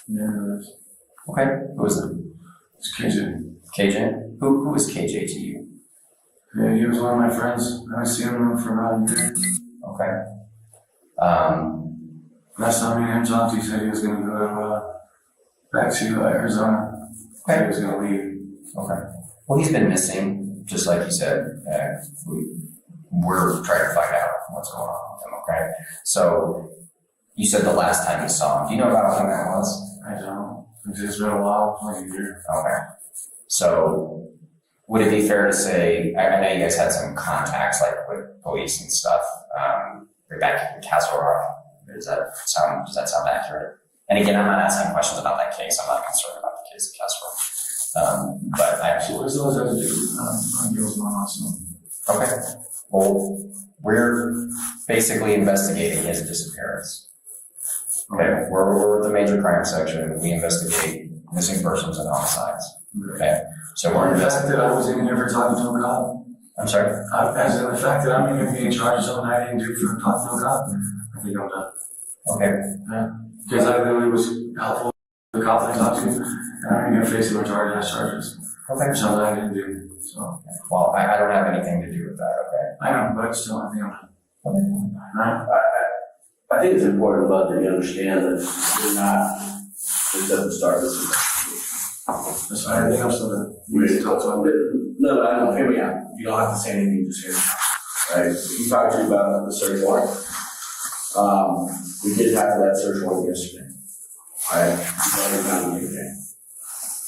Yeah, Okay, who is it? it's KJ. KJ? Who is KJ to you? Yeah, he was one of my friends. I haven't seen him for about a year. Okay. Last time me and him talked, he said he was going to go back to Arizona. Okay. He was going to leave. Okay. Well, he's been missing, just like you said. We're trying to find out what's going on with him, okay? So, you said the last time you saw him. Do you know about when that was? I don't. It's just been a while, like a year. Okay. So, would it be fair to say, I know you guys had some contacts, like with police and stuff, back in Castle Rock. Does that sound accurate? And again, I'm not asking questions about that case. I'm not concerned about the case at Castle Rock. But I So what's those have to do on Gil's mom also? Okay. Well, we're basically investigating his disappearance. Okay. We're with the major crime section. We investigate missing persons and homicides. Okay. So we're The fact investigating. that I was in here for talking to a cop. I'm sorry? As in the fact that I'm even being charged with something I didn't do for talking to a cop. I think I'm done. Okay. Because I literally was helpful to the cop I talked to, and I'm going to face the majority of those charges. Okay. For something I didn't do. So, Well, I don't have anything to do with that, okay? I know, but still, I think I'm done. Right? I think it's important, Bud, that you understand that you're not, it doesn't start this investigation. That's fine. I think I'm still done. You need to talk to him. No, I don't, hear me out. You don't have to say anything, just hear me. Right, he talked to you about the search warrant. We did have that search warrant yesterday.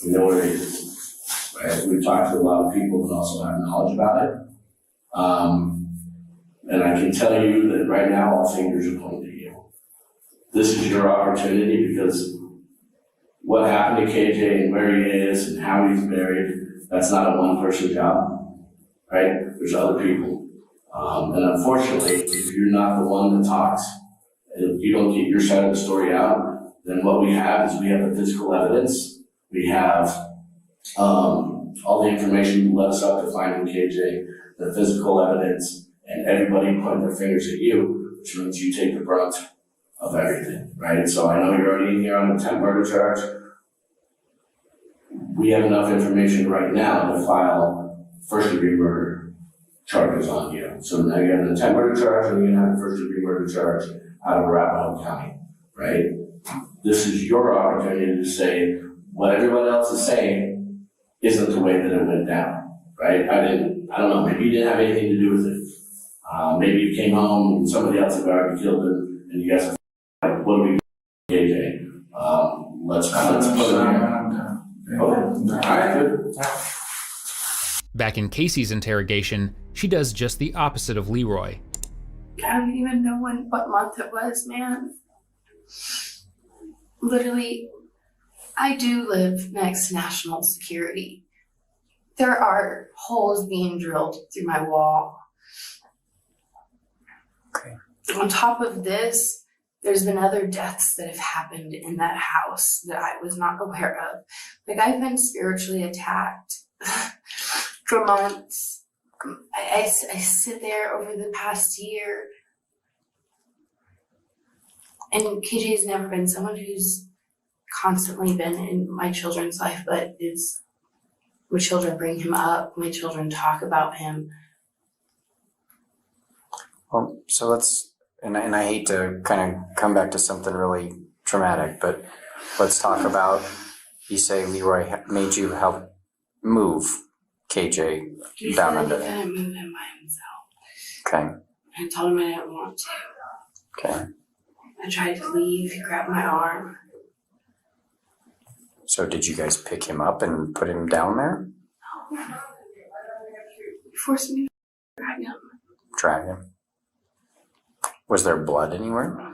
We know what it is. Right, we've talked to a lot of people that also have knowledge about it. And I can tell you that right now, all fingers are pointing to you. This is your opportunity, because what happened to KJ and where he is and how he's buried, that's not a one-person job, right? There's other people. And unfortunately, if you're not the one that talks, and if you don't get your side of the story out, then what we have is we have the physical evidence. We have all the information you led us up to finding KJ, the physical evidence, and everybody pointing their fingers at you, which means you take the brunt of everything, right? So I know you're already in here on an attempt murder charge. We have enough information right now to file first-degree murder charges on you. So now you have an attempt murder charge, and you're gonna have a first-degree murder charge out of Arapahoe County, right? This is your opportunity to say what everyone else is saying isn't the way that it went down, right? I don't know, maybe you didn't have anything to do with it. Maybe you came home and somebody else had already killed him, and you guys are like, what do we do, KJ? Let's put it here. Okay, all right, good. Back in Casey's interrogation, she does just the opposite of Leroy. I don't even know what month it was, man. Literally, I do live next to national security. There are holes being drilled through my wall. Okay. On top of this, there's been other deaths that have happened in that house that I was not aware of. Like, I've been spiritually attacked for months. I sit there over the past year, and KJ's never been someone who's constantly been in my children's life, but my children bring him up, my children talk about him. Well, so and I hate to kind of come back to something really traumatic, but let's talk about, you say Leroy made you help move KJ down under there. I couldn't move him by himself. Okay. I told him I didn't want to. Okay. I tried to leave, he grabbed my arm. So did you guys pick him up and put him down there? He forced me to drag him. Drag him? Was there blood anywhere? No,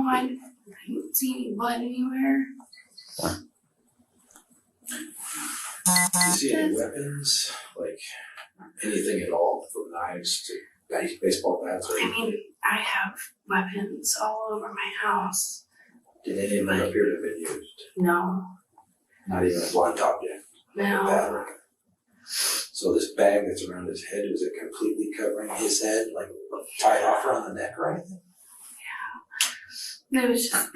I didn't see any blood anywhere. Yeah. Do you see any weapons? Like anything at all, from knives to baseball bats? Or I mean, I have weapons all over my house. did any of them appear to have been used? No. Not even a blunt object? Like a battery? So this bag that's around his head, was it completely covering his head, like tied off around the neck or anything? Yeah. It was just...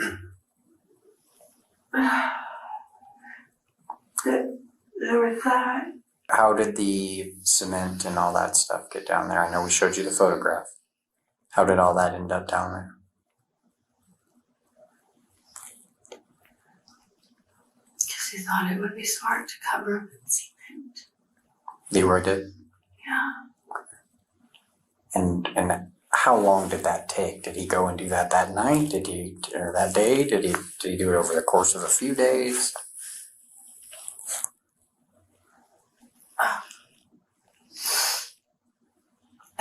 there was that. How did the cement and all that stuff get down there? I know we showed you the photograph. How did all that end up down there? Because he thought it would be smart to cover him in cement. Leroy did? Yeah. And how long did that take? Did he go and do that night? Or that day? Did he do it over the course of a few days?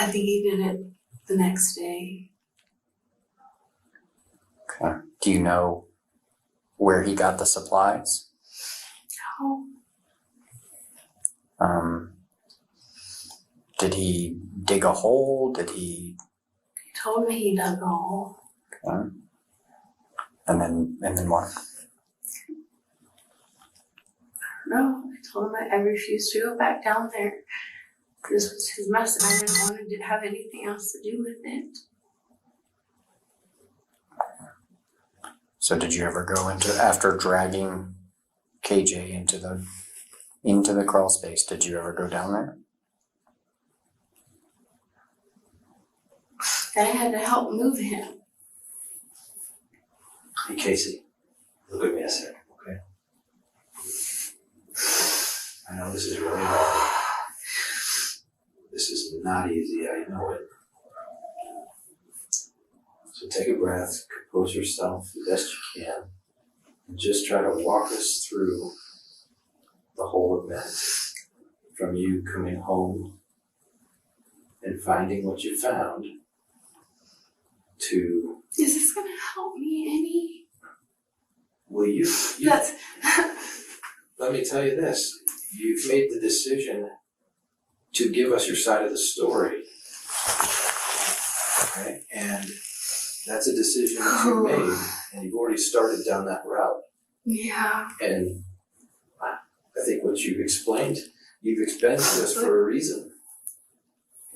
I think he did it the next day. Okay. Do you know where he got the supplies? No. Did he dig a hole? Did he? He told me he dug a hole. Okay. And then what? No, I told him I refused to go back down there. This was his mess, and I didn't want to have anything else to do with it. So did you ever go after dragging KJ into the crawl space, did you ever go down there? I had to help move him. Hey, Casey, look at me a second, okay? I know this is really hard. This is not easy, I know it. So take a breath, compose yourself the best you can, and just try to walk us through the whole event. From you coming home and finding what you found to... Is this gonna help me any? Will you That's... let me tell you this. You've made the decision to give us your side of the story. Okay? And that's a decision that you made, and you've already started down that route. Yeah. And I think what you've explained to us for a reason.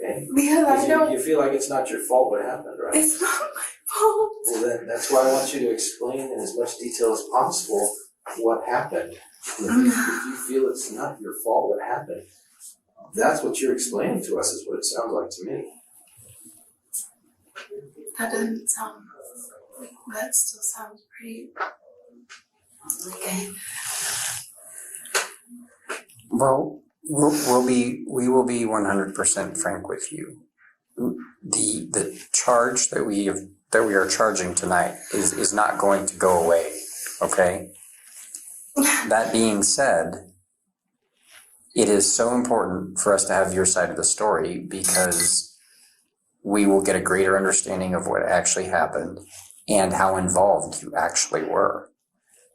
Okay? Because You feel like it's not your fault what happened, right? It's not my fault. Well, then that's why I want you to explain in as much detail as possible what happened. If you feel it's not your fault what happened, that's what you're explaining to us, is what it sounds like to me. That doesn't sound... That still sounds pretty... Okay. Well, we will be 100% frank with you. The charge that we are charging tonight is not going to go away. Okay. That being said, it is so important for us to have your side of the story because we will get a greater understanding of what actually happened and how involved you actually were.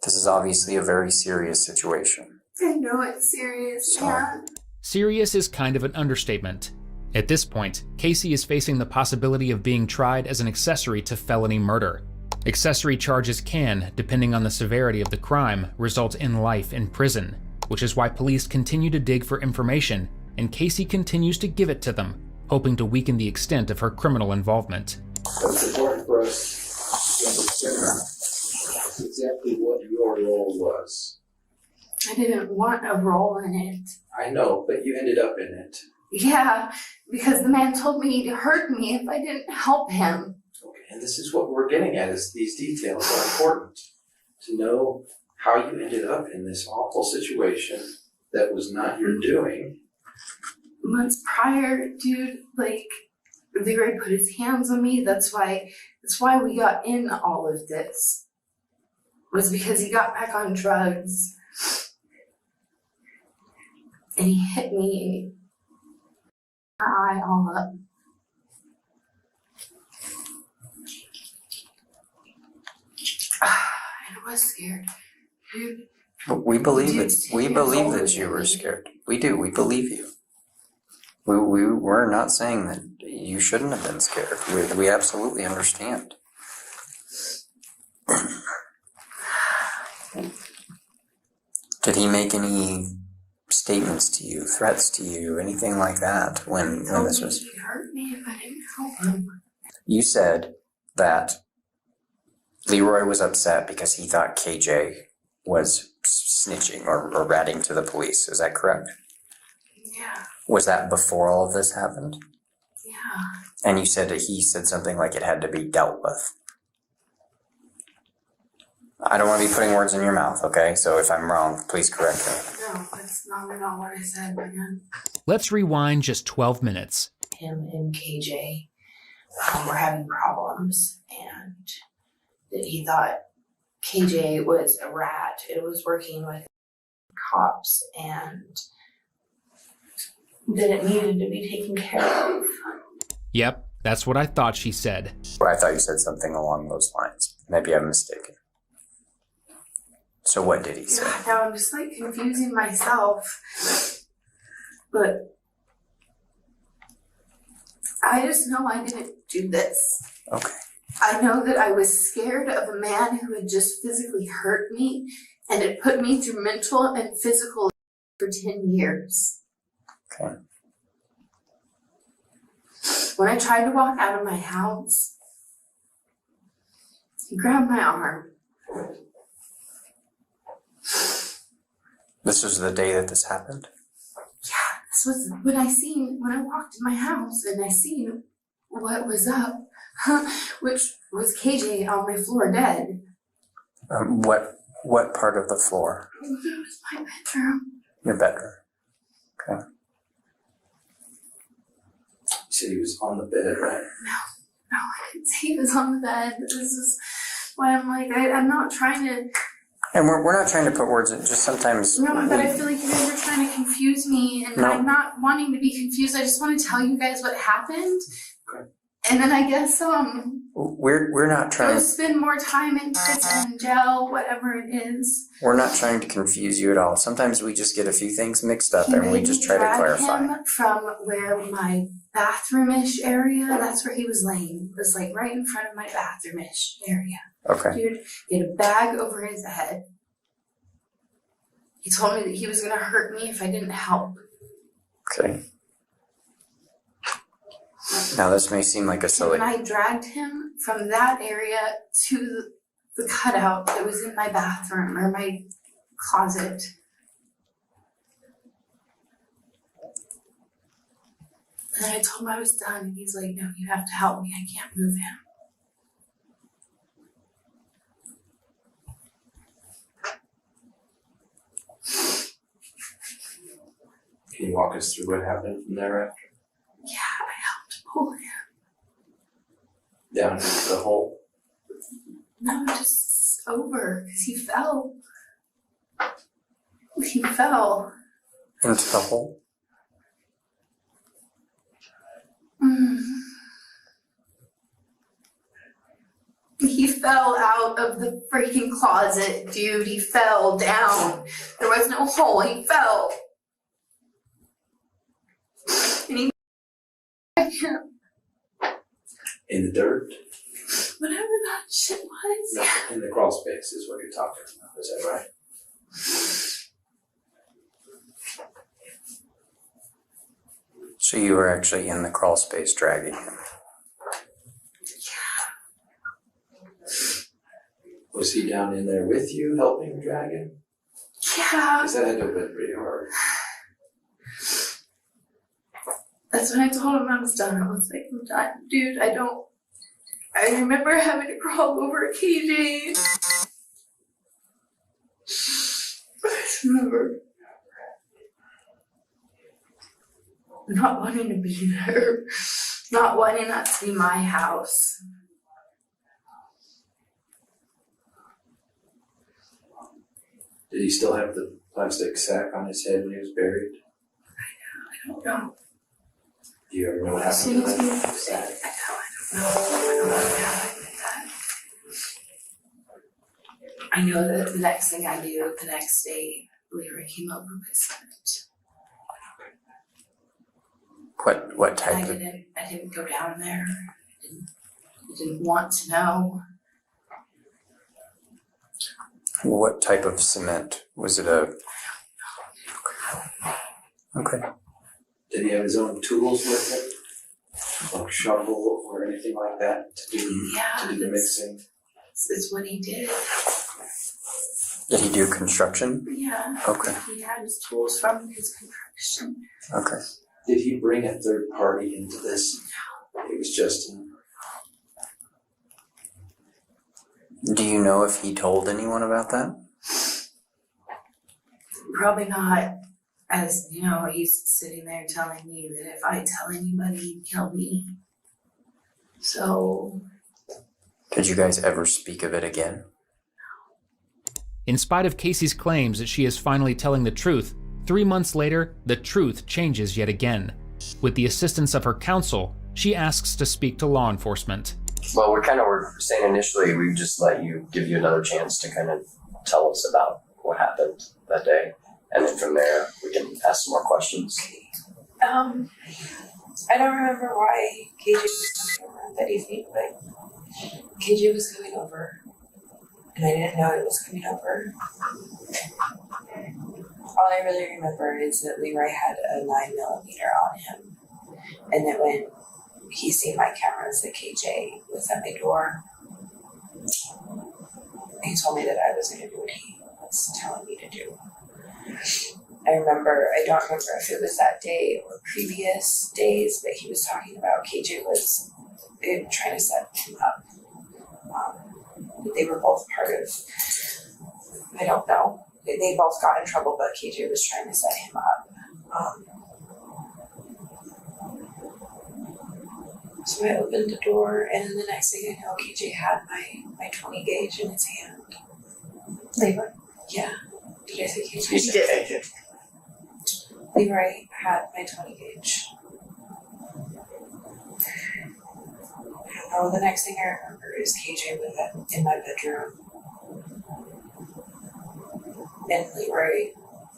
This is obviously a very serious situation. I know it's serious, yeah. Serious is kind of an understatement. At this point, Casey is facing the possibility of being tried as an accessory to felony murder. Accessory charges can, depending on the severity of the crime, result in life in prison, which is why police continue to dig for information, and Casey continues to give it to them, hoping to weaken the extent of her criminal involvement. So it's important for us to understand exactly what your role was. I didn't want a role in it. I know, but you ended up in it. Yeah, because the man told me he'd hurt me if I didn't help him. Okay, and this is what we're getting at, is these details are important. To know how you ended up in this awful situation that was not your doing. Months prior, dude, like, Leroy put his hands on me. That's why we got in all of this. Was because he got back on drugs. And he hit me. My eye all up. And I was scared. Dude. But we believe it. We believe that you were scared. We do. We believe you. We're not saying that you shouldn't have been scared. We absolutely understand. Did he make any statements to you, threats to you, anything like that when this was? He hurt me if I didn't help him. You said that Leroy was upset because he thought KJ was snitching or ratting to the police. Is that correct? Yeah. Was that before all of this happened? Yeah. And you said that he said something like it had to be dealt with. I don't want to be putting words in your mouth, okay? So if I'm wrong, please correct me. No, that's not at all what I said, man. Let's rewind just 12 minutes. Him and KJ were having problems, and that he thought KJ was a rat. It was working with cops, and that it needed to be taken care of. Yep, that's what I thought she said. But I thought you said something along those lines. Maybe I'm mistaken. So what did he say? Now I'm just like confusing myself. But I just know I didn't do this. Okay. I know that I was scared of a man who had just physically hurt me and it put me through mental and physical for 10 years. Okay. When I tried to walk out of my house, he grabbed my arm. This was the day that this happened? Yeah, this was when I walked in my house and I seen what was up, which was KJ on my floor dead. What part of the floor? It was my bedroom. Your bedroom. Okay. You said he was on the bed, right? No, I didn't say he was on the bed. This is why I'm like, I'm not trying to... And we're not trying to put words in, just sometimes... No, but I feel like you guys are trying to confuse me, and No. I'm not wanting to be confused. I just want to tell you guys what happened. Okay. And then I guess, We're not trying... go spend more time in prison, jail, whatever it is. We're not trying to confuse you at all. Sometimes we just get a few things mixed up He and we made just me try to drag clarify. him from where my bathroom-ish area, that's where he was laying. It was like right in front of my bathroom-ish area. Okay. Dude, he had a bag over his head. He told me that he was going to hurt me if I didn't help. Okay. Now this may seem like a silly... And I dragged him from that area to the cutout that was in my bathroom or my closet. And then I told him I was done, and he's like, no, you have to help me. I can't move him. Can you walk us through what happened from thereafter? Yeah, I helped pull him. Down into the hole? No, just over, because he fell. He fell. Into the hole? He fell out of the freaking closet, dude. He fell down. There was no hole. He fell. And he In the dirt? whatever that shit was. No, in the crawl space is what you're talking about. Is that right? So you were actually in the crawl space dragging him. Was he down in there with you, helping drag him? Yeah. Because that had to have been pretty hard. That's when I told him I was done. I was like, I'm done. Dude, I remember having to crawl over KJ. I just remember not wanting to be there. Not wanting that to be my house. Did he still have the plastic sack on his head when he was buried? I don't know. Do you ever know what As happened soon to as that you sack? I don't know what happened with that. I know that the next thing I do, the next day, Leroy came over with cement. What I type of didn't go down there. I didn't want to know. what type of cement? Was it a Okay. Did he have his own tools with him? Like shovel or anything like that to do the mixing? It's what he did. Did he do construction? Yeah. Okay. He had his tools from his construction. Okay. Did he bring a third party into this? It was just him. Do you know if he told anyone about that? Probably not. As you know, he's sitting there telling me that if I tell anybody, he'd kill me. So Did you guys ever speak of it again? In spite of Casey's claims that she is finally telling the truth, 3 months later, the truth changes yet again. With the assistance of her counsel, she asks to speak to law enforcement. Well, we kind of were saying initially we just give you another chance to kind of tell us about what happened that day. And then from there, we can ask some more questions. I don't remember why KJ was coming over that evening, but KJ was coming over. And I didn't know it was coming over. All I really remember is that Leroy had a 9mm on him. And that when he seen my cameras, that KJ was at my door, he told me that I was going to do what he was telling me to do. I don't remember if it was that day or previous days, but he was talking about KJ was trying to set him up. They were both part of, I don't know, they both got in trouble, but KJ was trying to set him up. So I opened the door, and then the next thing I know, KJ had my 20 gauge in his hand. Leroy. Yeah. Did I say KJ? You did. Leroy had my 20 gauge. I don't know, the next thing I remember is KJ was in my bedroom. And Leroy,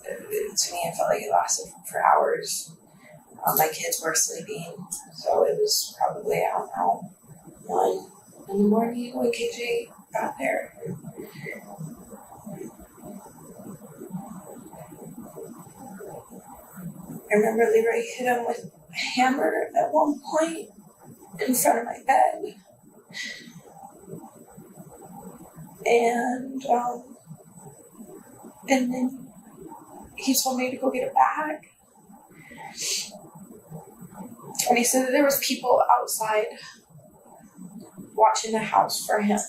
to me, it felt like it lasted for hours. My kids were sleeping, so it was probably, I don't know, 1 in the morning when KJ got there. I remember Leroy hit him with a hammer at one point in front of my bed. And then he told me to go get a bag. And he said that there was people outside watching the house for him.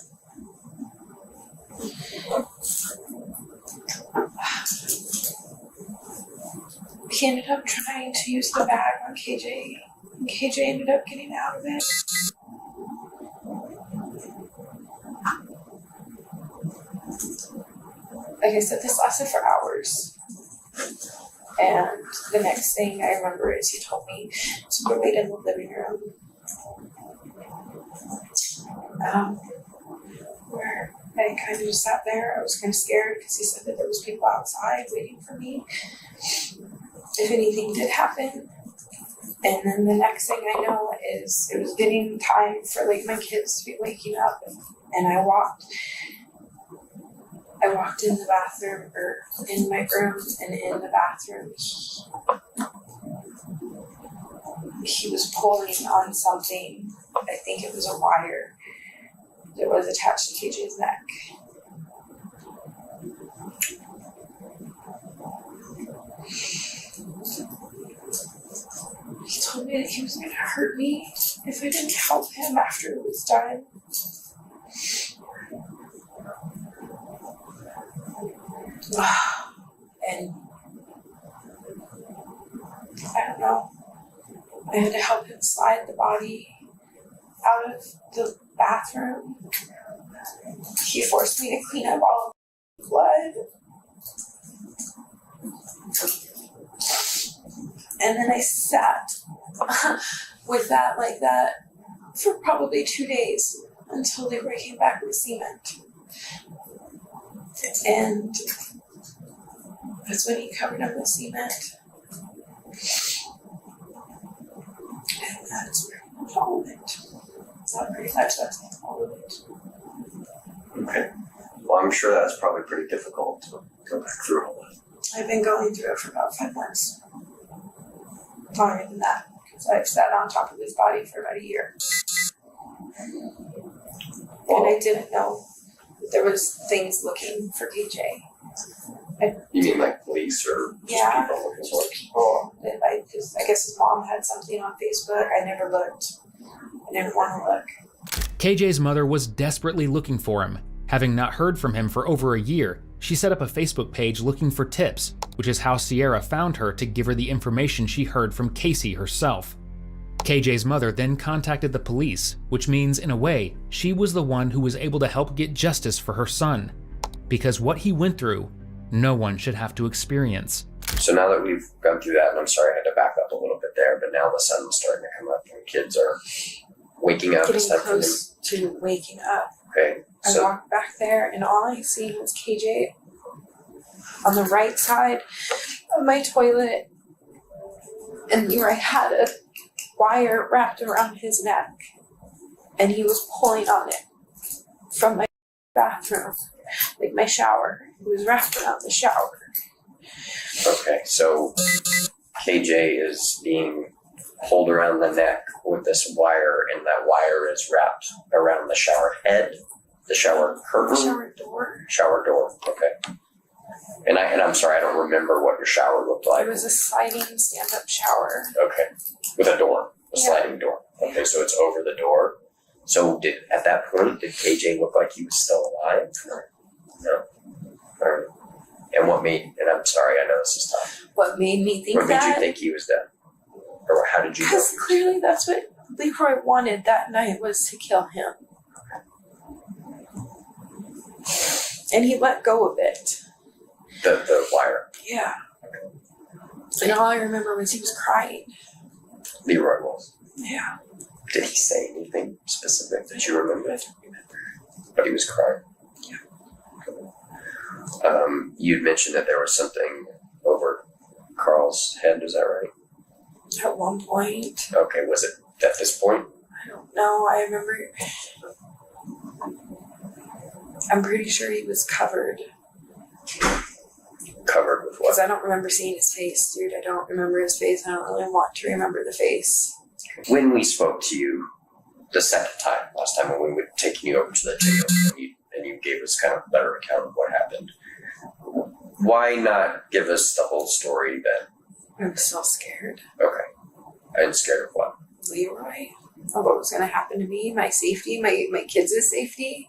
he ended up trying to use the bag on KJ, and KJ ended up getting out of it. Like I said, this lasted for hours. And the next thing I remember is he told me to go wait in the living room. Where I kind of just sat there. I was kind of scared because he said that there was people outside waiting for me if anything did happen. And then the next thing I know is it was getting time for like my kids to be waking up, and I walked in the bathroom, or in my room, and in the bathroom he was pulling on something. I think it was a wire that was attached to KJ's neck. He told me that he was going to hurt me if I didn't help him after it was done. And I don't know. I had to help him slide the body out of the bathroom. He forced me to clean up all the blood. And then I sat with that like that for probably 2 days until Leroy came back with cement. And that's when he covered him with cement. And that's pretty much all of it. Not pretty much, that's all of it. Okay. Well, I'm sure that's probably pretty difficult to go back through all that. I've been going through it for about 5 months. Longer than that, because I've sat on top of his body for about a year. And I didn't know that there was things looking for KJ. You mean like police or just people looking for it? People that I guess his mom had something on Facebook. I never looked. I didn't want to look. KJ's mother was desperately looking for him. Having not heard from him for over a year, she set up a Facebook page looking for tips, which is how Sierra found her to give her the information she heard from Casey herself. KJ's mother then contacted the police, which means, in a way, she was the one who was able to help get justice for her son. Because what he went through, no one should have to experience. So now that we've gone through that, and I'm sorry I had to back up a little bit there, but now the sun's starting to come up and kids are waking up. Getting close to waking up. Okay. I walked back there and all I seen was KJ on the right side of my toilet, and Leroy had a wire wrapped around his neck and he was pulling on it from my bathroom, like my shower. It was wrapped around the shower. Okay, so KJ is being pulled around the neck with this wire, and that wire is wrapped around the shower head, the shower curtain. Shower door. Shower door, okay. And I'm sorry, I don't remember what your shower looked like. It was a sliding stand-up shower. Okay, with a door, sliding door. Okay, so it's over the door. So at that point, did KJ look like he was still alive? No. All right. And what made, and I'm sorry, I know this is tough. What made me think that? What made you that? think he was dead? Or how did you know? Because clearly that's what Leroy wanted that night, was to kill him. And he let go of it. The wire? Yeah. And all I remember was he was crying. Leroy was? Yeah. Did he say anything specific that you remember? I don't remember. But he was crying? Yeah. You'd mentioned that there was something over Karl's head, is that right? At one point. Okay, was it at this point? I don't know. I remember. I'm pretty sure he was covered. Covered with what? Because I don't remember seeing his face, dude. I don't remember his face. I don't really want to remember the face. When we spoke to you the second time, last time when we were taking you over to the jail, and you gave us kind of a better account of what happened, why not give us the whole story then? I'm still scared. Okay. And scared of what? Leroy. Of what was going to happen to me, my safety, my kids' safety.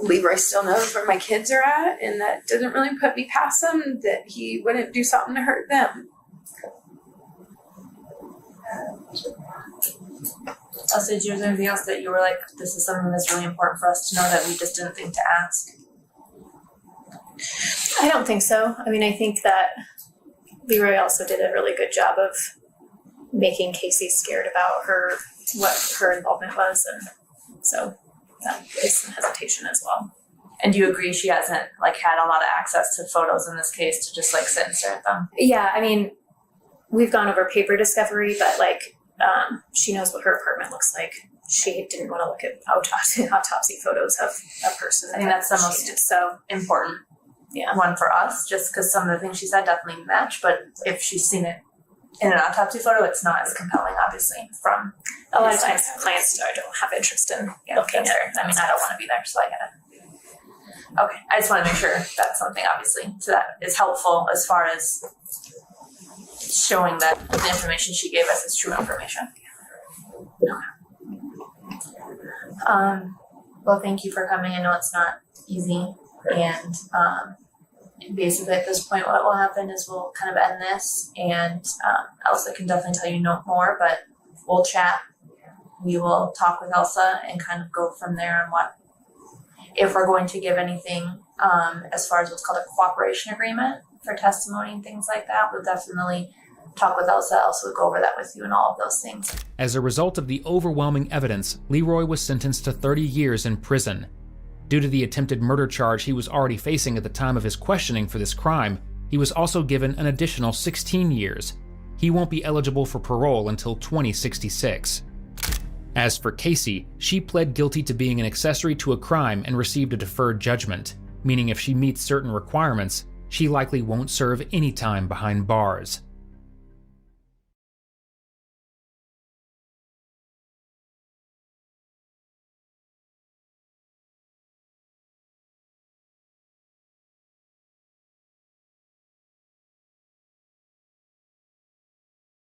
Leroy still knows where my kids are at, and that doesn't really put me past him, that he wouldn't do something to hurt them. Also, did you have anything else that you were like, this is something that's really important for us to know that we just didn't think to ask? I don't think so. I mean, I think that Leroy also did a really good job of making Casey scared about what her involvement was, and so that is some hesitation as well. And do you agree she hasn't like had a lot of access to photos in this case to just like sit and stare at them? Yeah, I mean, we've gone over paper discovery, but like she knows what her apartment looks like. She didn't want to look at autopsy photos of a person. I think that's the most important one for us, just because some of the things she said definitely match, but if she's seen it in an autopsy photo, it's not as compelling, obviously, from a lot of times clients don't have interest in looking at it. I mean, I don't want to be there, so I get it. Okay, I just want to make sure that's something, obviously, so that is helpful as far as showing that the information she gave us is true information. Okay. Well, thank you for coming. I know it's not easy, and basically at this point what will happen is we'll kind of end this, and Elsa can definitely tell you more, but we'll chat. We will talk with Elsa and kind of go from there on what, if we're going to give anything as far as what's called a cooperation agreement for testimony and things like that. We'll definitely talk with Elsa. Elsa will go over that with you and all of those things. As a result of the overwhelming evidence, Leroy was sentenced to 30 years in prison. Due to the attempted murder charge he was already facing at the time of his questioning for this crime, he was also given an additional 16 years. He won't be eligible for parole until 2066. As for Casey, she pled guilty to being an accessory to a crime and received a deferred judgment, meaning if she meets certain requirements, she likely won't serve any time behind bars.